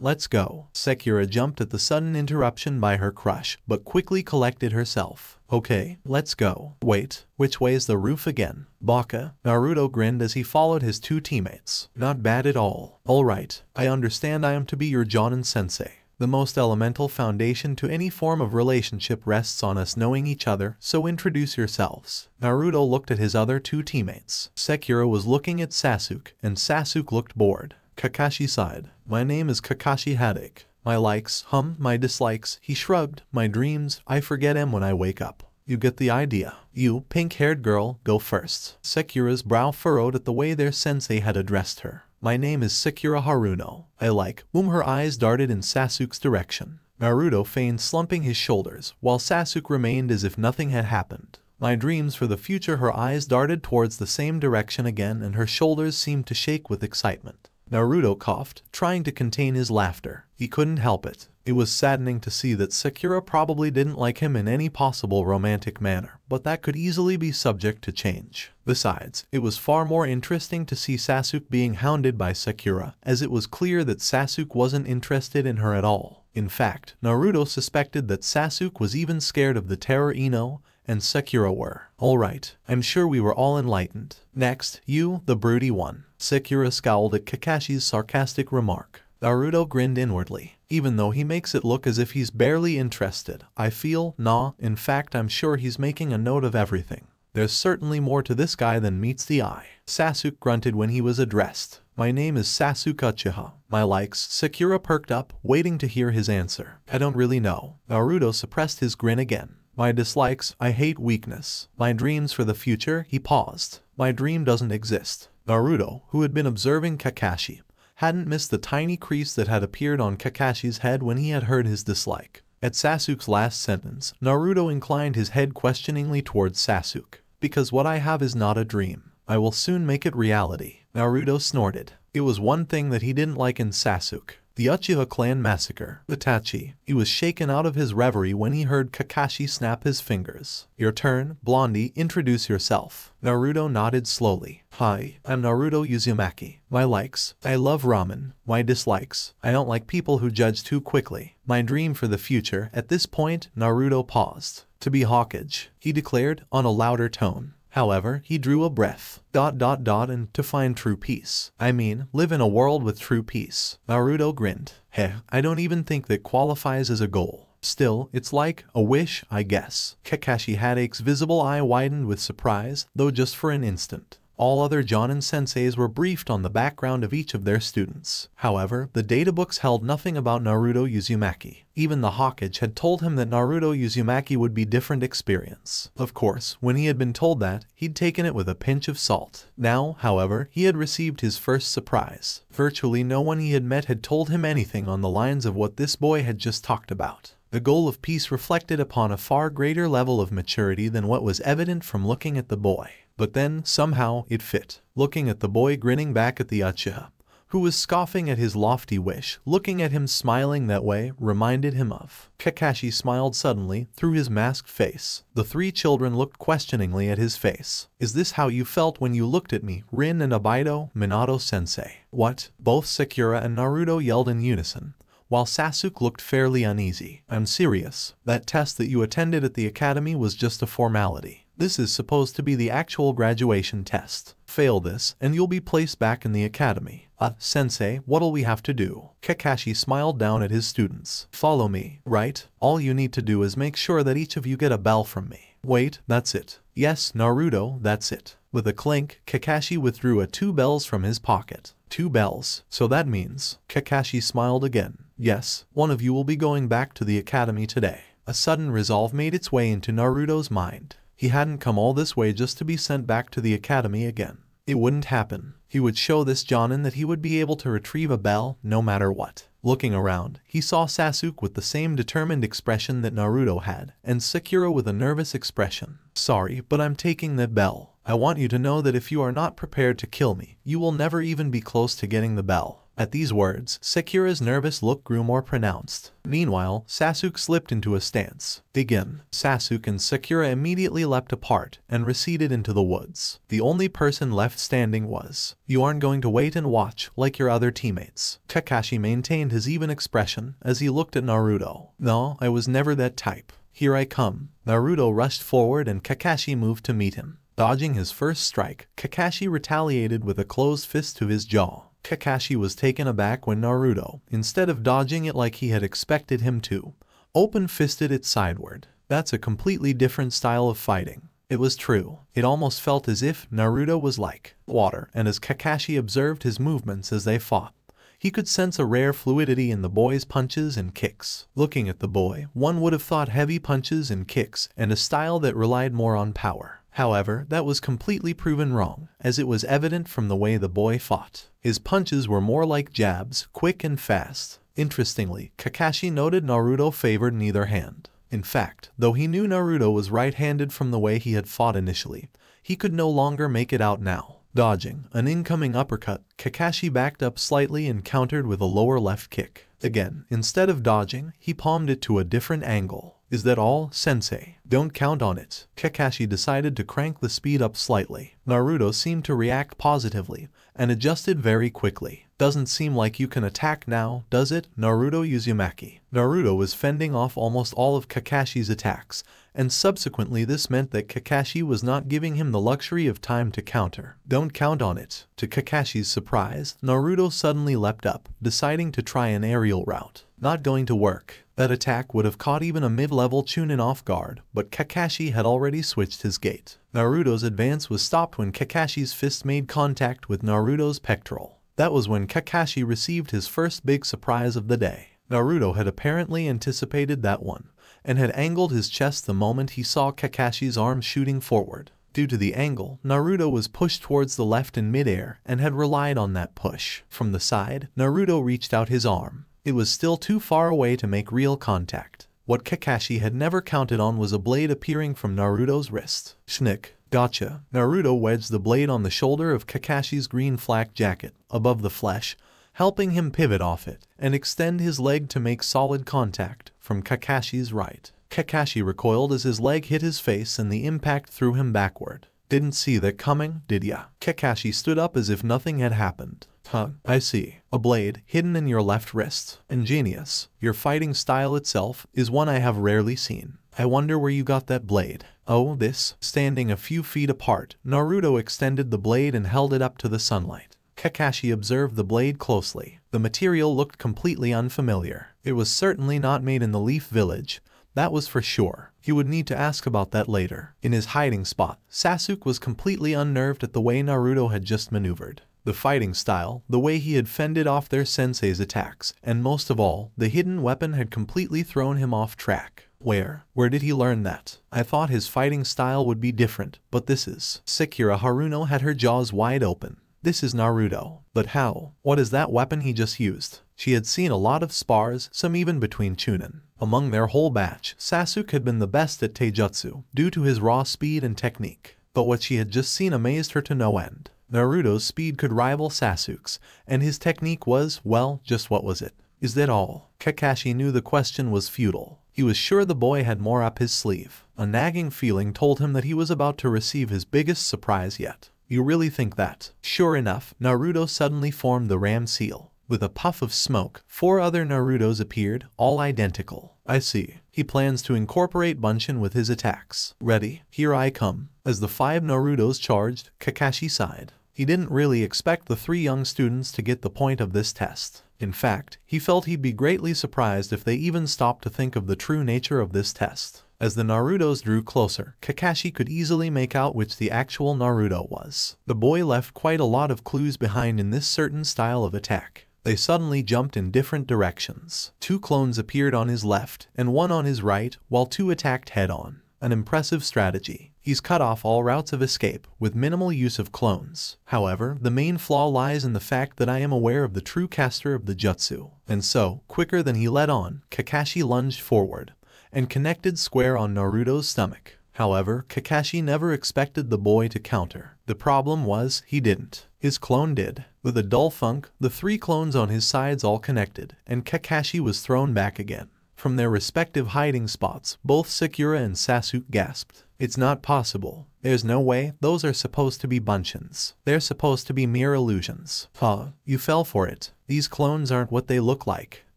Let's go. Sakura jumped at the sudden interruption by her crush, but quickly collected herself. Okay, let's go. Wait, which way's the roof again? Baka. Naruto grinned as he followed his two teammates. Not bad at all. Alright, I understand I am to be your Jonin sensei. The most elemental foundation to any form of relationship rests on us knowing each other, so introduce yourselves. Naruto looked at his other two teammates. Sakura was looking at Sasuke, and Sasuke looked bored. Kakashi sighed. My name is Kakashi Hadake. My likes, my dislikes, he shrugged. My dreams, I forget them when I wake up. You get the idea. You, pink-haired girl, go first. Sakura's brow furrowed at the way their sensei had addressed her. My name is Sakura Haruno. I like, her eyes darted in Sasuke's direction. Naruto feigned slumping his shoulders, while Sasuke remained as if nothing had happened. My dreams for the future. Her eyes darted towards the same direction again and her shoulders seemed to shake with excitement. Naruto coughed, trying to contain his laughter. He couldn't help it. It was saddening to see that Sakura probably didn't like him in any possible romantic manner, but that could easily be subject to change. Besides, it was far more interesting to see Sasuke being hounded by Sakura, as it was clear that Sasuke wasn't interested in her at all. In fact, Naruto suspected that Sasuke was even scared of the terror Ino and Sakura were. Alright, I'm sure we were all enlightened. Next, you, the broody one. Sakura scowled at Kakashi's sarcastic remark. Naruto grinned inwardly. Even though he makes it look as if he's barely interested, I feel, in fact I'm sure he's making a note of everything. There's certainly more to this guy than meets the eye. Sasuke grunted when he was addressed. My name is Sasuke Uchiha. My likes. Sakura perked up, waiting to hear his answer. I don't really know. Naruto suppressed his grin again. My dislikes, I hate weakness. My dreams for the future, he paused. My dream doesn't exist. Naruto, who had been observing Kakashi, hadn't missed the tiny crease that had appeared on Kakashi's head when he had heard his dislike. At Sasuke's last sentence, Naruto inclined his head questioningly towards Sasuke. Because what I have is not a dream. I will soon make it reality. Naruto snorted. It was one thing that he didn't like in Sasuke. The Uchiha clan massacre. Itachi. He was shaken out of his reverie when he heard Kakashi snap his fingers. Your turn, Blondie, introduce yourself. Naruto nodded slowly. Hi, I'm Naruto Uzumaki. My likes, I love ramen. My dislikes, I don't like people who judge too quickly. My dream for the future. At this point, Naruto paused. To be Hawkage, he declared, on a louder tone. However, he drew a breath, and to find true peace. I mean, live in a world with true peace. Naruto grinned. Heh, I don't even think that qualifies as a goal. Still, it's like a wish, I guess. Kakashi Hadake's visible eye widened with surprise, though just for an instant. All other Jonin senseis were briefed on the background of each of their students. However, the databooks held nothing about Naruto Uzumaki. Even the Hokage had told him that Naruto Uzumaki would be different experience. Of course, when he had been told that, he'd taken it with a pinch of salt. Now, however, he had received his first surprise. Virtually no one he had met had told him anything on the lines of what this boy had just talked about. The goal of peace reflected upon a far greater level of maturity than what was evident from looking at the boy. But then, somehow, it fit. Looking at the boy grinning back at the Uchiha, who was scoffing at his lofty wish, looking at him smiling that way, reminded him of. Kakashi smiled suddenly, through his masked face. The three children looked questioningly at his face. Is this how you felt when you looked at me, Rin and Abido, Minato-sensei? What? Both Sakura and Naruto yelled in unison, while Sasuke looked fairly uneasy. I'm serious. That test that you attended at the academy was just a formality. This is supposed to be the actual graduation test. Fail this, and you'll be placed back in the academy. Sensei, what'll we have to do? Kakashi smiled down at his students. Follow me, right? All you need to do is make sure that each of you get a bell from me. Wait, that's it. Yes, Naruto, that's it. With a clink, Kakashi withdrew 2 bells from his pocket. 2 bells. So that means, Kakashi smiled again. Yes, one of you will be going back to the academy today. A sudden resolve made its way into Naruto's mind. He hadn't come all this way just to be sent back to the academy again. It wouldn't happen. He would show this Jonin that he would be able to retrieve a bell no matter what. Looking around, he saw Sasuke with the same determined expression that Naruto had, and Sakura with a nervous expression. Sorry, but I'm taking that bell. I want you to know that if you are not prepared to kill me, you will never even be close to getting the bell. At these words, Sakura's nervous look grew more pronounced. Meanwhile, Sasuke slipped into a stance. Begin. Sasuke and Sakura immediately leapt apart and receded into the woods. The only person left standing was. You aren't going to wait and watch like your other teammates. Kakashi maintained his even expression as he looked at Naruto. No, I was never that type. Here I come. Naruto rushed forward and Kakashi moved to meet him. Dodging his first strike, Kakashi retaliated with a closed fist to his jaw. Kakashi was taken aback when Naruto, instead of dodging it like he had expected him to, open-fisted it sideward. That's a completely different style of fighting. It was true. It almost felt as if Naruto was like water, and as Kakashi observed his movements as they fought, he could sense a rare fluidity in the boy's punches and kicks. Looking at the boy, one would have thought heavy punches and kicks and a style that relied more on power. However, that was completely proven wrong, as it was evident from the way the boy fought. His punches were more like jabs, quick and fast. Interestingly, Kakashi noted Naruto favored neither hand. In fact, though he knew Naruto was right-handed from the way he had fought initially, he could no longer make it out now. Dodging an incoming uppercut, Kakashi backed up slightly and countered with a lower left kick. Again, instead of dodging, he palmed it to a different angle. Is that all, sensei? Don't count on it. Kakashi decided to crank the speed up slightly. Naruto seemed to react positively and adjusted very quickly. Doesn't seem like you can attack now, does it, Naruto Uzumaki? Naruto was fending off almost all of Kakashi's attacks, and subsequently this meant that Kakashi was not giving him the luxury of time to counter. Don't count on it. To Kakashi's surprise, Naruto suddenly leapt up, deciding to try an aerial route. Not going to work. That attack would have caught even a mid-level Chunin off guard, but Kakashi had already switched his gait. Naruto's advance was stopped when Kakashi's fist made contact with Naruto's pectoral. That was when Kakashi received his first big surprise of the day. Naruto had apparently anticipated that one, and had angled his chest the moment he saw Kakashi's arm shooting forward. Due to the angle, Naruto was pushed towards the left in midair and had relied on that push. From the side, Naruto reached out his arm. It was still too far away to make real contact. What Kakashi had never counted on was a blade appearing from Naruto's wrist. Schnick. Gotcha. Naruto wedged the blade on the shoulder of Kakashi's green flak jacket, above the flesh, helping him pivot off it, and extend his leg to make solid contact from Kakashi's right. Kakashi recoiled as his leg hit his face and the impact threw him backward. Didn't see that coming, did ya? Kakashi stood up as if nothing had happened. Huh, I see. A blade hidden in your left wrist. Ingenious. Your fighting style itself is one I have rarely seen. I wonder where you got that blade. Oh, this. Standing a few feet apart, Naruto extended the blade and held it up to the sunlight. Kakashi observed the blade closely. The material looked completely unfamiliar. It was certainly not made in the Leaf Village. That was for sure. He would need to ask about that later. In his hiding spot, Sasuke was completely unnerved at the way Naruto had just maneuvered. The fighting style, the way he had fended off their sensei's attacks, and most of all, the hidden weapon had completely thrown him off track. Where did he learn that? I thought his fighting style would be different, but this is. Sakura Haruno had her jaws wide open. This is Naruto. But how? What is that weapon he just used? She had seen a lot of spars, some even between Chunin. Among their whole batch, Sasuke had been the best at taijutsu, due to his raw speed and technique. But what she had just seen amazed her to no end. Naruto's speed could rival Sasuke's, and his technique was, well, just what was it? Is that all? Kakashi knew the question was futile. He was sure the boy had more up his sleeve. A nagging feeling told him that he was about to receive his biggest surprise yet. You really think that? Sure enough, Naruto suddenly formed the ram seal. With a puff of smoke, 4 other Narutos appeared, all identical. I see. He plans to incorporate Bunshin with his attacks. Ready? Here I come. As the 5 Narutos charged, Kakashi sighed. He didn't really expect the 3 young students to get the point of this test. In fact, he felt he'd be greatly surprised if they even stopped to think of the true nature of this test. As the Narutos drew closer, Kakashi could easily make out which the actual Naruto was. The boy left quite a lot of clues behind in this certain style of attack. They suddenly jumped in different directions. 2 clones appeared on his left, and 1 on his right, while 2 attacked head-on. An impressive strategy. He's cut off all routes of escape, with minimal use of clones. However, the main flaw lies in the fact that I am aware of the true caster of the jutsu. And so, quicker than he let on, Kakashi lunged forward, and connected square on Naruto's stomach. However, Kakashi never expected the boy to counter. The problem was, he didn't. His clone did. With a dull thunk, the 3 clones on his sides all connected, and Kakashi was thrown back again. From their respective hiding spots, both Sakura and Sasuke gasped. It's not possible. There's no way. Those are supposed to be Bunshins. They're supposed to be mere illusions. Huh, you fell for it. These clones aren't what they look like.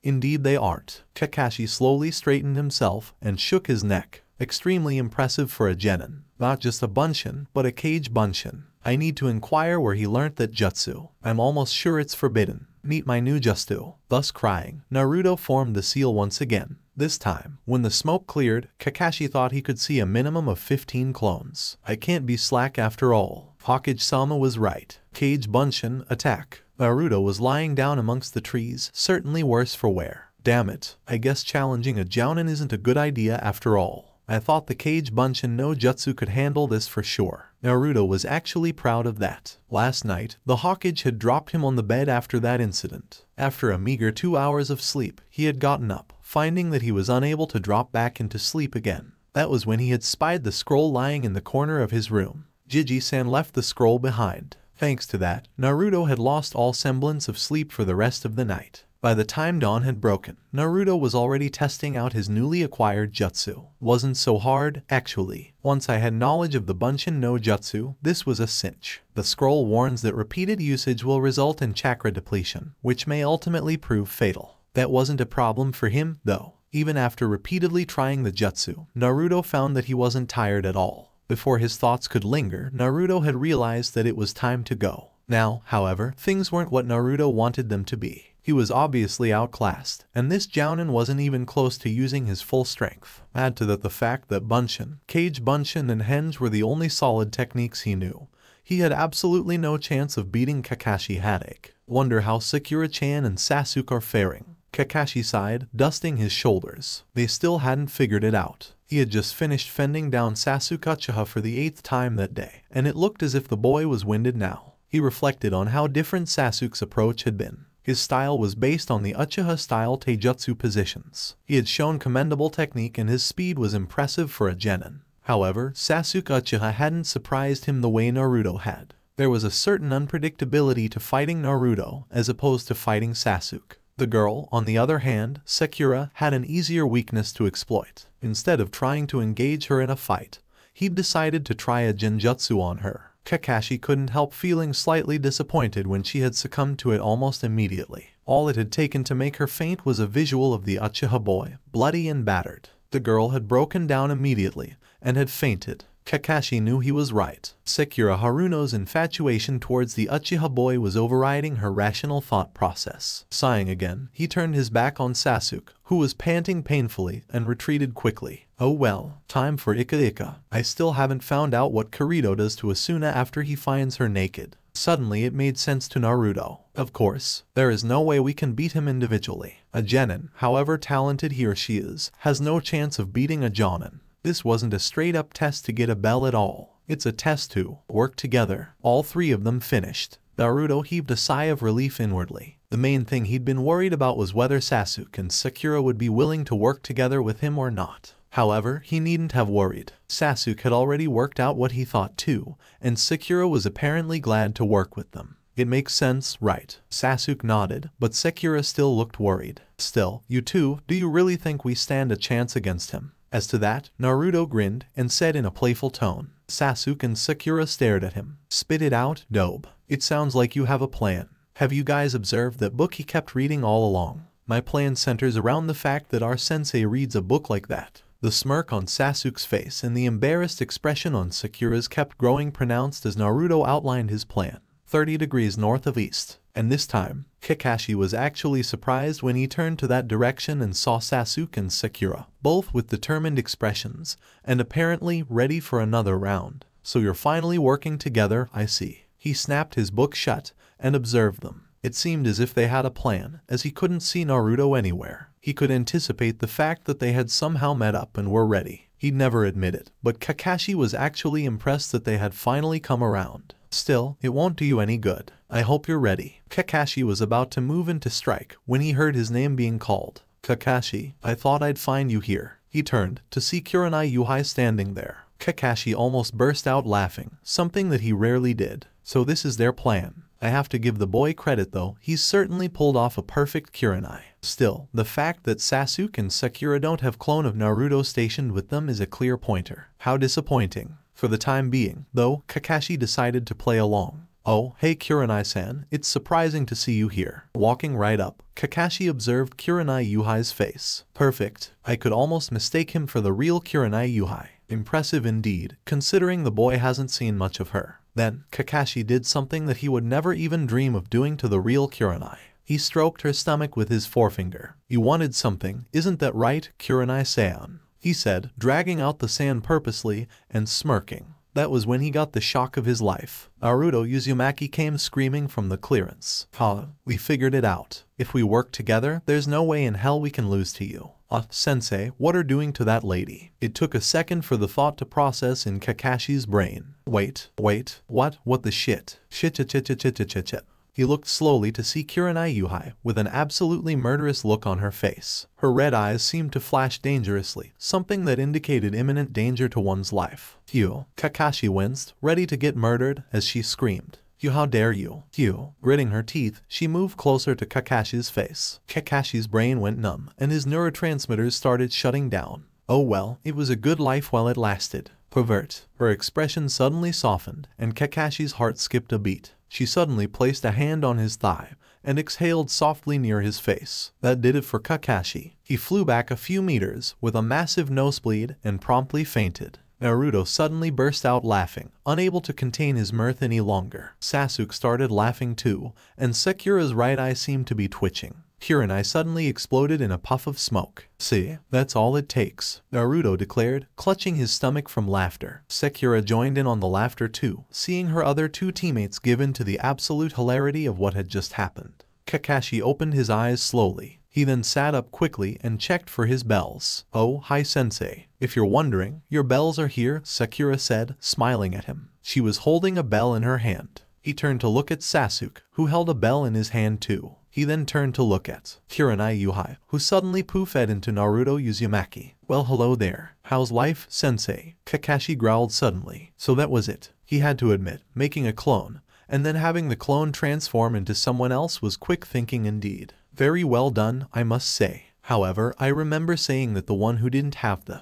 Indeed they aren't. Kakashi slowly straightened himself and shook his neck. Extremely impressive for a genin. Not just a Bunshin, but a Kage Bunshin. I need to inquire where he learnt that jutsu. I'm almost sure it's forbidden. Meet my new jutsu. Thus crying, Naruto formed the seal once again. This time, when the smoke cleared, Kakashi thought he could see a minimum of 15 clones. I can't be slack after all. Hokage-sama was right. Kage Bunshin, attack. Naruto was lying down amongst the trees, certainly worse for wear. Damn it, I guess challenging a jounin isn't a good idea after all. I thought the Kage Bunshin no jutsu could handle this for sure. Naruto was actually proud of that. Last night, the Hokage had dropped him on the bed after that incident. After a meager 2 hours of sleep, he had gotten up, finding that he was unable to drop back into sleep again. That was when he had spied the scroll lying in the corner of his room. Jiji-san left the scroll behind. Thanks to that, Naruto had lost all semblance of sleep for the rest of the night. By the time dawn had broken, Naruto was already testing out his newly acquired jutsu. Wasn't so hard, actually. Once I had knowledge of the Bunshin no jutsu, this was a cinch. The scroll warns that repeated usage will result in chakra depletion, which may ultimately prove fatal. That wasn't a problem for him, though. Even after repeatedly trying the jutsu, Naruto found that he wasn't tired at all. Before his thoughts could linger, Naruto had realized that it was time to go. Now, however, things weren't what Naruto wanted them to be. He was obviously outclassed, and this jounin wasn't even close to using his full strength. Add to that the fact that Bunshin, Kage Bunshin and Henge were the only solid techniques he knew. He had absolutely no chance of beating Kakashi Hadake. Wonder how Sakura-chan and Sasuke are faring. Kakashi sighed, dusting his shoulders. They still hadn't figured it out. He had just finished fending down Sasuke Uchiha for the 8th time that day, and it looked as if the boy was winded now. He reflected on how different Sasuke's approach had been. His style was based on the Uchiha-style taijutsu positions. He had shown commendable technique and his speed was impressive for a genin. However, Sasuke Uchiha hadn't surprised him the way Naruto had. There was a certain unpredictability to fighting Naruto as opposed to fighting Sasuke. The girl, on the other hand, Sakura, had an easier weakness to exploit. Instead of trying to engage her in a fight, he'd decided to try a genjutsu on her. Kakashi couldn't help feeling slightly disappointed when she had succumbed to it almost immediately. All it had taken to make her faint was a visual of the Uchiha boy, bloody and battered. The girl had broken down immediately, and had fainted. Kakashi knew he was right. Sakura Haruno's infatuation towards the Uchiha boy was overriding her rational thought process. Sighing again, he turned his back on Sasuke, who was panting painfully, and retreated quickly. Oh well, time for Ika. I still haven't found out what Kirito does to Asuna after he finds her naked. Suddenly it made sense to Naruto. Of course, there is no way we can beat him individually. A genin, however talented he or she is, has no chance of beating a jonin. This wasn't a straight-up test to get a bell at all. It's a test to work together. All three of them finished. Naruto heaved a sigh of relief inwardly. The main thing he'd been worried about was whether Sasuke and Sakura would be willing to work together with him or not. However, he needn't have worried. Sasuke had already worked out what he thought too, and Sakura was apparently glad to work with them. It makes sense, right? Sasuke nodded, but Sakura still looked worried. Still, you two, do you really think we stand a chance against him? As to that, Naruto grinned and said in a playful tone. Sasuke and Sakura stared at him. Spit it out, dope. It sounds like you have a plan. Have you guys observed that book he kept reading all along? My plan centers around the fact that our sensei reads a book like that. The smirk on Sasuke's face and the embarrassed expression on Sakura's kept growing pronounced as Naruto outlined his plan. 30 degrees north of east. And this time, Kakashi was actually surprised when he turned to that direction and saw Sasuke and Sakura, both with determined expressions, and apparently ready for another round. So you're finally working together, I see. He snapped his book shut and observed them. It seemed as if they had a plan, as he couldn't see Naruto anywhere. He could anticipate the fact that they had somehow met up and were ready. He'd never admit it, but Kakashi was actually impressed that they had finally come around. Still, it won't do you any good. I hope you're ready. Kakashi was about to move into strike when he heard his name being called. Kakashi, I thought I'd find you here. He turned to see Kurenai Yuhai standing there. Kakashi almost burst out laughing, something that he rarely did. So this is their plan. I have to give the boy credit though, he's certainly pulled off a perfect Kurenai. Still, the fact that Sasuke and Sakura don't have clone of Naruto stationed with them is a clear pointer. How disappointing. For the time being, though, Kakashi decided to play along. Oh, hey Kurenai-san, it's surprising to see you here. Walking right up, Kakashi observed Kurenai Yuhai's face. Perfect. I could almost mistake him for the real Kurenai Yuhai. Impressive indeed, considering the boy hasn't seen much of her. Then, Kakashi did something that he would never even dream of doing to the real Kurenai. He stroked her stomach with his forefinger. You wanted something, isn't that right, Kurenai-san? He said, dragging out the sand purposely and smirking. That was when he got the shock of his life. Naruto Uzumaki came screaming from the clearance. We figured it out. If we work together, there's no way in hell we can lose to you. Sensei, what are doing to that lady? It took a second for the thought to process in Kakashi's brain. Wait, what the shit? Shit. He looked slowly to see Kurenai Yuhai with an absolutely murderous look on her face. Her red eyes seemed to flash dangerously, something that indicated imminent danger to one's life. You, Kakashi winced, ready to get murdered, as she screamed. You, how dare you? You, gritting her teeth, she moved closer to Kakashi's face. Kakashi's brain went numb, and his neurotransmitters started shutting down. Oh well, it was a good life while it lasted. Pervert. Her expression suddenly softened, and Kakashi's heart skipped a beat. She suddenly placed a hand on his thigh and exhaled softly near his face. That did it for Kakashi. He flew back a few meters with a massive nosebleed and promptly fainted. Naruto suddenly burst out laughing, unable to contain his mirth any longer. Sasuke started laughing too, and Sakura's right eye seemed to be twitching. Kurenai suddenly exploded in a puff of smoke. See, that's all it takes, Naruto declared, clutching his stomach from laughter. Sakura joined in on the laughter too, seeing her other two teammates give in to the absolute hilarity of what had just happened. Kakashi opened his eyes slowly. He then sat up quickly and checked for his bells. Oh, hi sensei. If you're wondering, your bells are here, Sakura said, smiling at him. She was holding a bell in her hand. He turned to look at Sasuke, who held a bell in his hand too. He then turned to look at Kurenai Yuhai, who suddenly poofed into Naruto Uzumaki. Well, hello there. How's life, sensei? Kakashi growled suddenly. So that was it. He had to admit, making a clone, and then having the clone transform into someone else was quick thinking indeed. Very well done, I must say. However, I remember saying that the one who didn't have the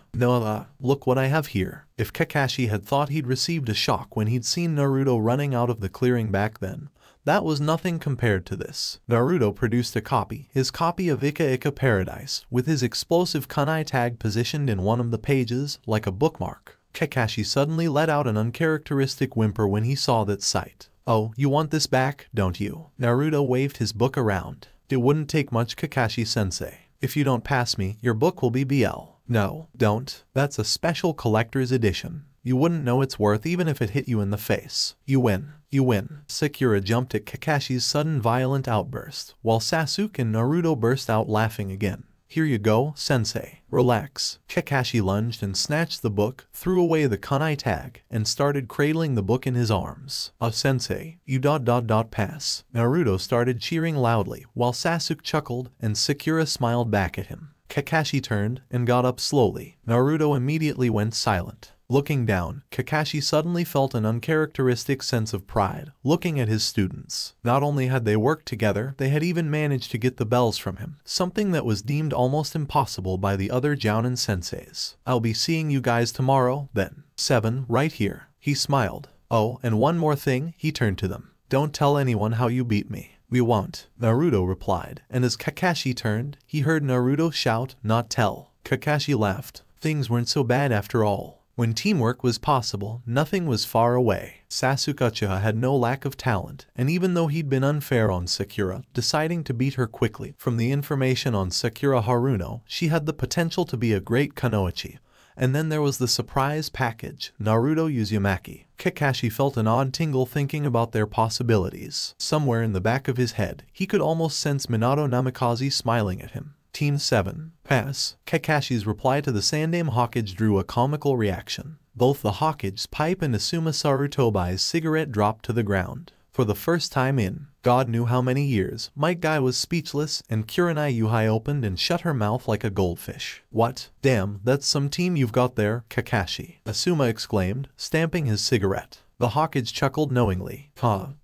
look what I have here. If Kakashi had thought he'd received a shock when he'd seen Naruto running out of the clearing back then, that was nothing compared to this. Naruto produced a copy, his copy of Ika Paradise, with his explosive kunai tag positioned in one of the pages, like a bookmark. Kakashi suddenly let out an uncharacteristic whimper when he saw that sight. "Oh, you want this back, don't you?" Naruto waved his book around. "It wouldn't take much, Kakashi-sensei. If you don't pass me, your book will be BL. No, don't. That's a special collector's edition. You wouldn't know its worth even if it hit you in the face. You win. You win." Sakura jumped at Kakashi's sudden violent outburst, while Sasuke and Naruto burst out laughing again. "Here you go, sensei. Relax." Kakashi lunged and snatched the book, threw away the kunai tag, and started cradling the book in his arms. Sensei, you ... pass." Naruto started cheering loudly, while Sasuke chuckled, and Sakura smiled back at him. Kakashi turned and got up slowly. Naruto immediately went silent. Looking down, Kakashi suddenly felt an uncharacteristic sense of pride, looking at his students. Not only had they worked together, they had even managed to get the bells from him, something that was deemed almost impossible by the other Jounin senseis. "I'll be seeing you guys tomorrow, then. 7, right here." He smiled. "Oh, and one more thing," he turned to them. "Don't tell anyone how you beat me." "We won't," Naruto replied, and as Kakashi turned, he heard Naruto shout, "Not tell." Kakashi laughed. Things weren't so bad after all. When teamwork was possible, nothing was far away. Sasuke Uchiha had no lack of talent, and even though he'd been unfair on Sakura, deciding to beat her quickly, from the information on Sakura Haruno, she had the potential to be a great kunoichi. And then there was the surprise package, Naruto Uzumaki. Kakashi felt an odd tingle thinking about their possibilities. Somewhere in the back of his head, he could almost sense Minato Namikaze smiling at him. Team 7, pass. Kakashi's reply to the SomeDamn Hokage drew a comical reaction. Both the Hokage's pipe and Asuma Sarutobai's cigarette dropped to the ground. For the first time in God knew how many years, Might Guy was speechless, and Kurenai Yuhai opened and shut her mouth like a goldfish. "What? Damn, that's some team you've got there, Kakashi," Asuma exclaimed, stamping his cigarette. The Hokage chuckled knowingly.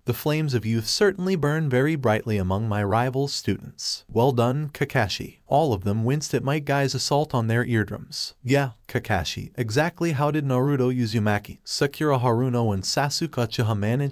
The flames of youth certainly burn very brightly among my rival's students. Well done, Kakashi." All of them winced at Might Guy's assault on their eardrums. "Yeah, Kakashi, exactly how did Naruto Uzumaki, Sakura Haruno and Sasuke Uchiha manage